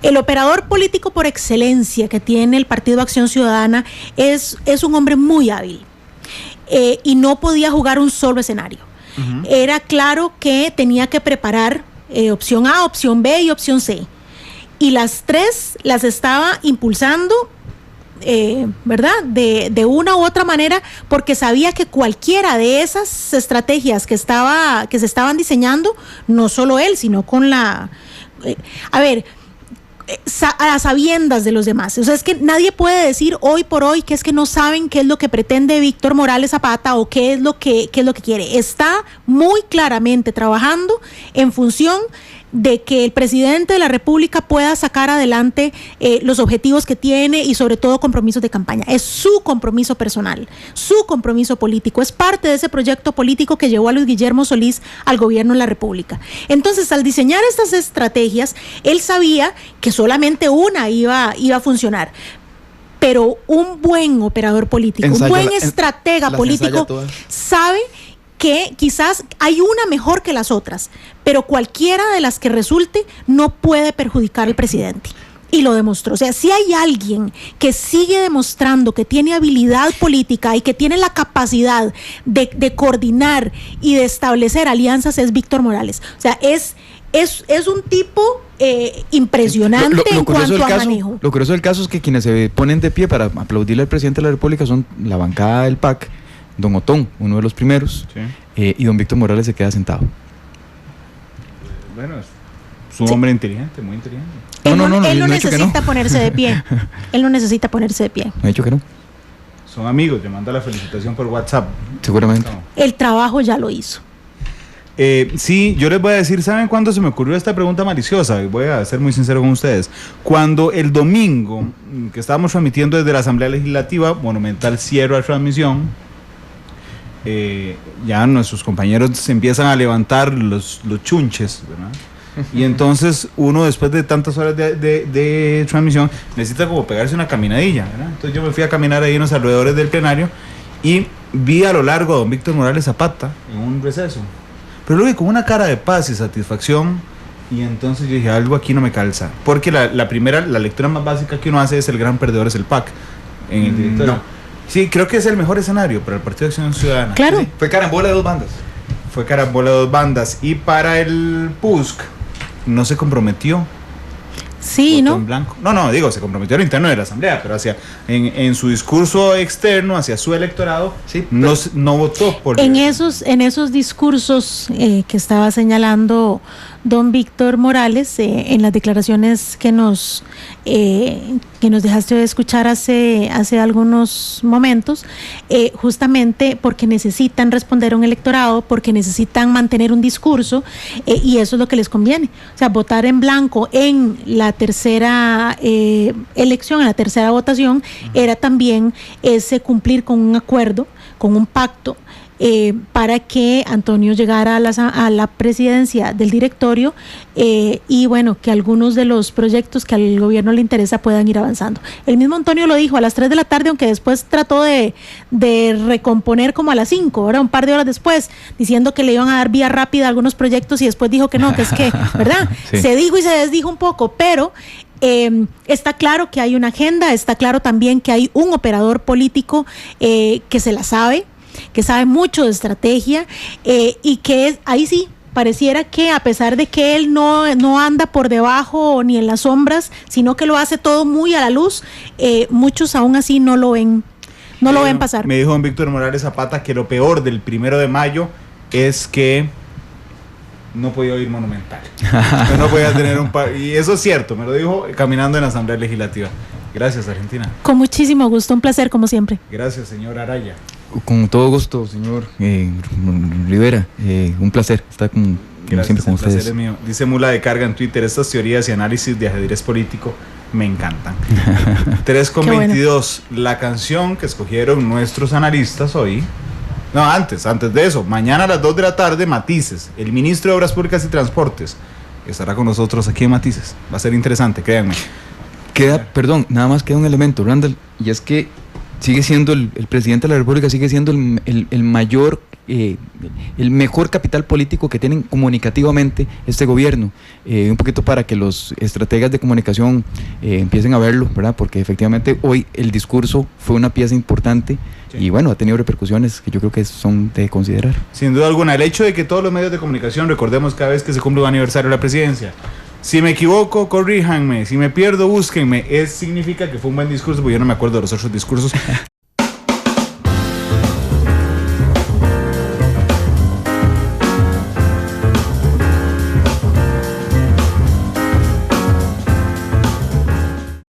el operador político por excelencia que tiene el Partido Acción Ciudadana es un hombre muy hábil y no podía jugar un solo escenario. Era claro que tenía que preparar opción A, opción B y opción C. Y las tres las estaba impulsando, ¿verdad? De una u otra manera, porque sabía que cualquiera de esas estrategias que se estaban diseñando, no solo él, sino con a sabiendas de los demás. O sea, es que nadie puede decir hoy por hoy que es que no saben qué es lo que pretende Víctor Morales Zapata o qué es lo que quiere. Está muy claramente trabajando en función de que el presidente de la República pueda sacar adelante los objetivos que tiene y sobre todo compromisos de campaña. Es su compromiso personal, su compromiso político, es parte de ese proyecto político que llevó a Luis Guillermo Solís al gobierno de la República. Entonces, al diseñar estas estrategias, él sabía que solamente una iba a funcionar. Pero un buen operador político, un buen estratega político sabe que quizás hay una mejor que las otras, pero cualquiera de las que resulte no puede perjudicar al presidente. Y lo demostró. O sea, si hay alguien que sigue demostrando que tiene habilidad política y que tiene la capacidad de coordinar y de establecer alianzas, es Víctor Morales. O sea, es un tipo impresionante en cuanto a manejo. Lo curioso del caso es que quienes se ponen de pie para aplaudirle al presidente de la República son la bancada del PAC, don Otón, uno de los primeros, sí. Y don Víctor Morales se queda sentado. Bueno, es un hombre inteligente, muy inteligente. Él no necesita ponerse de pie. Él no necesita ponerse de pie. Me ha dicho que no. Son amigos, le manda la felicitación por WhatsApp. Seguramente. No. El trabajo ya lo hizo. Sí, yo les voy a decir, ¿saben cuándo se me ocurrió esta pregunta maliciosa? Y voy a ser muy sincero con ustedes. Cuando el domingo, que estábamos transmitiendo desde la Asamblea Legislativa, Monumental cierra la transmisión, ya nuestros compañeros se empiezan a levantar los chunches, ¿verdad? Y entonces uno, después de tantas horas de transmisión, necesita como pegarse una caminadilla, ¿verdad? Entonces yo me fui a caminar ahí en los alrededores del plenario y vi a lo largo a don Víctor Morales Zapata en un receso, pero lo vi con una cara de paz y satisfacción. Y entonces yo dije, algo aquí no me calza, porque la lectura más básica que uno hace es el gran perdedor es el PAC en el directorio. No. Sí, creo que es el mejor escenario para el Partido de Acción Ciudadana. Claro. Sí, fue carambola de dos bandas. Fue carambola de dos bandas. Y para el PUSC no se comprometió. Sí, ¿no? En blanco. No, digo, se comprometió al interno de la Asamblea, pero en su discurso externo hacia su electorado, sí, no votó por... En esos discursos que estaba señalando don Víctor Morales, en las declaraciones que nos dejaste escuchar hace algunos momentos, justamente porque necesitan responder a un electorado, porque necesitan mantener un discurso, y eso es lo que les conviene. O sea, votar en blanco en la tercera elección, en la tercera votación, era también ese cumplir con un acuerdo, con un pacto, para que Antonio llegara a la presidencia del directorio, y bueno, que algunos de los proyectos que al gobierno le interesa puedan ir avanzando. El mismo Antonio lo dijo a las 3 de la tarde, aunque después trató de recomponer como a las 5, ¿verdad? Un par de horas después, diciendo que le iban a dar vía rápida a algunos proyectos y después dijo que no, que es que, ¿verdad? Sí. Se dijo y se desdijo un poco, pero está claro que hay una agenda, está claro también que hay un operador político que se la sabe, que sabe mucho de estrategia, y que ahí sí pareciera que, a pesar de que él no anda por debajo ni en las sombras, sino que lo hace todo muy a la luz, muchos aún así no lo ven pasar. Me dijo don Víctor Morales Zapata que lo peor del 1 de mayo es que no podía oír Monumental. No podía tener y eso es cierto, me lo dijo caminando en la Asamblea Legislativa. Gracias, Argentina. Con muchísimo gusto, un placer como siempre. Gracias, señor Araya. Con todo gusto, señor Rivera. Un placer estar como siempre con ustedes. Es mío. Dice Mula de Carga en Twitter, estas teorías y análisis de ajedrez político me encantan. 3:22, bueno. La canción que escogieron nuestros analistas hoy. No, antes de eso, mañana a las 2 de la tarde, Matices, el ministro de Obras Públicas y Transportes, estará con nosotros aquí en Matices. Va a ser interesante, créanme. Nada más queda un elemento, Randall, y es que sigue siendo el presidente de la República, sigue siendo el mayor, el mejor capital político que tienen comunicativamente este gobierno. Un poquito para que los estrategas de comunicación empiecen a verlo, ¿verdad? Porque efectivamente hoy el discurso fue una pieza importante. Sí. Y bueno, ha tenido repercusiones que yo creo que son de considerar. Sin duda alguna, el hecho de que todos los medios de comunicación, recordemos cada vez que se cumple un aniversario de la presidencia, si me equivoco, corríjanme, si me pierdo, búsquenme, significa que fue un buen discurso, porque yo no me acuerdo de los otros discursos,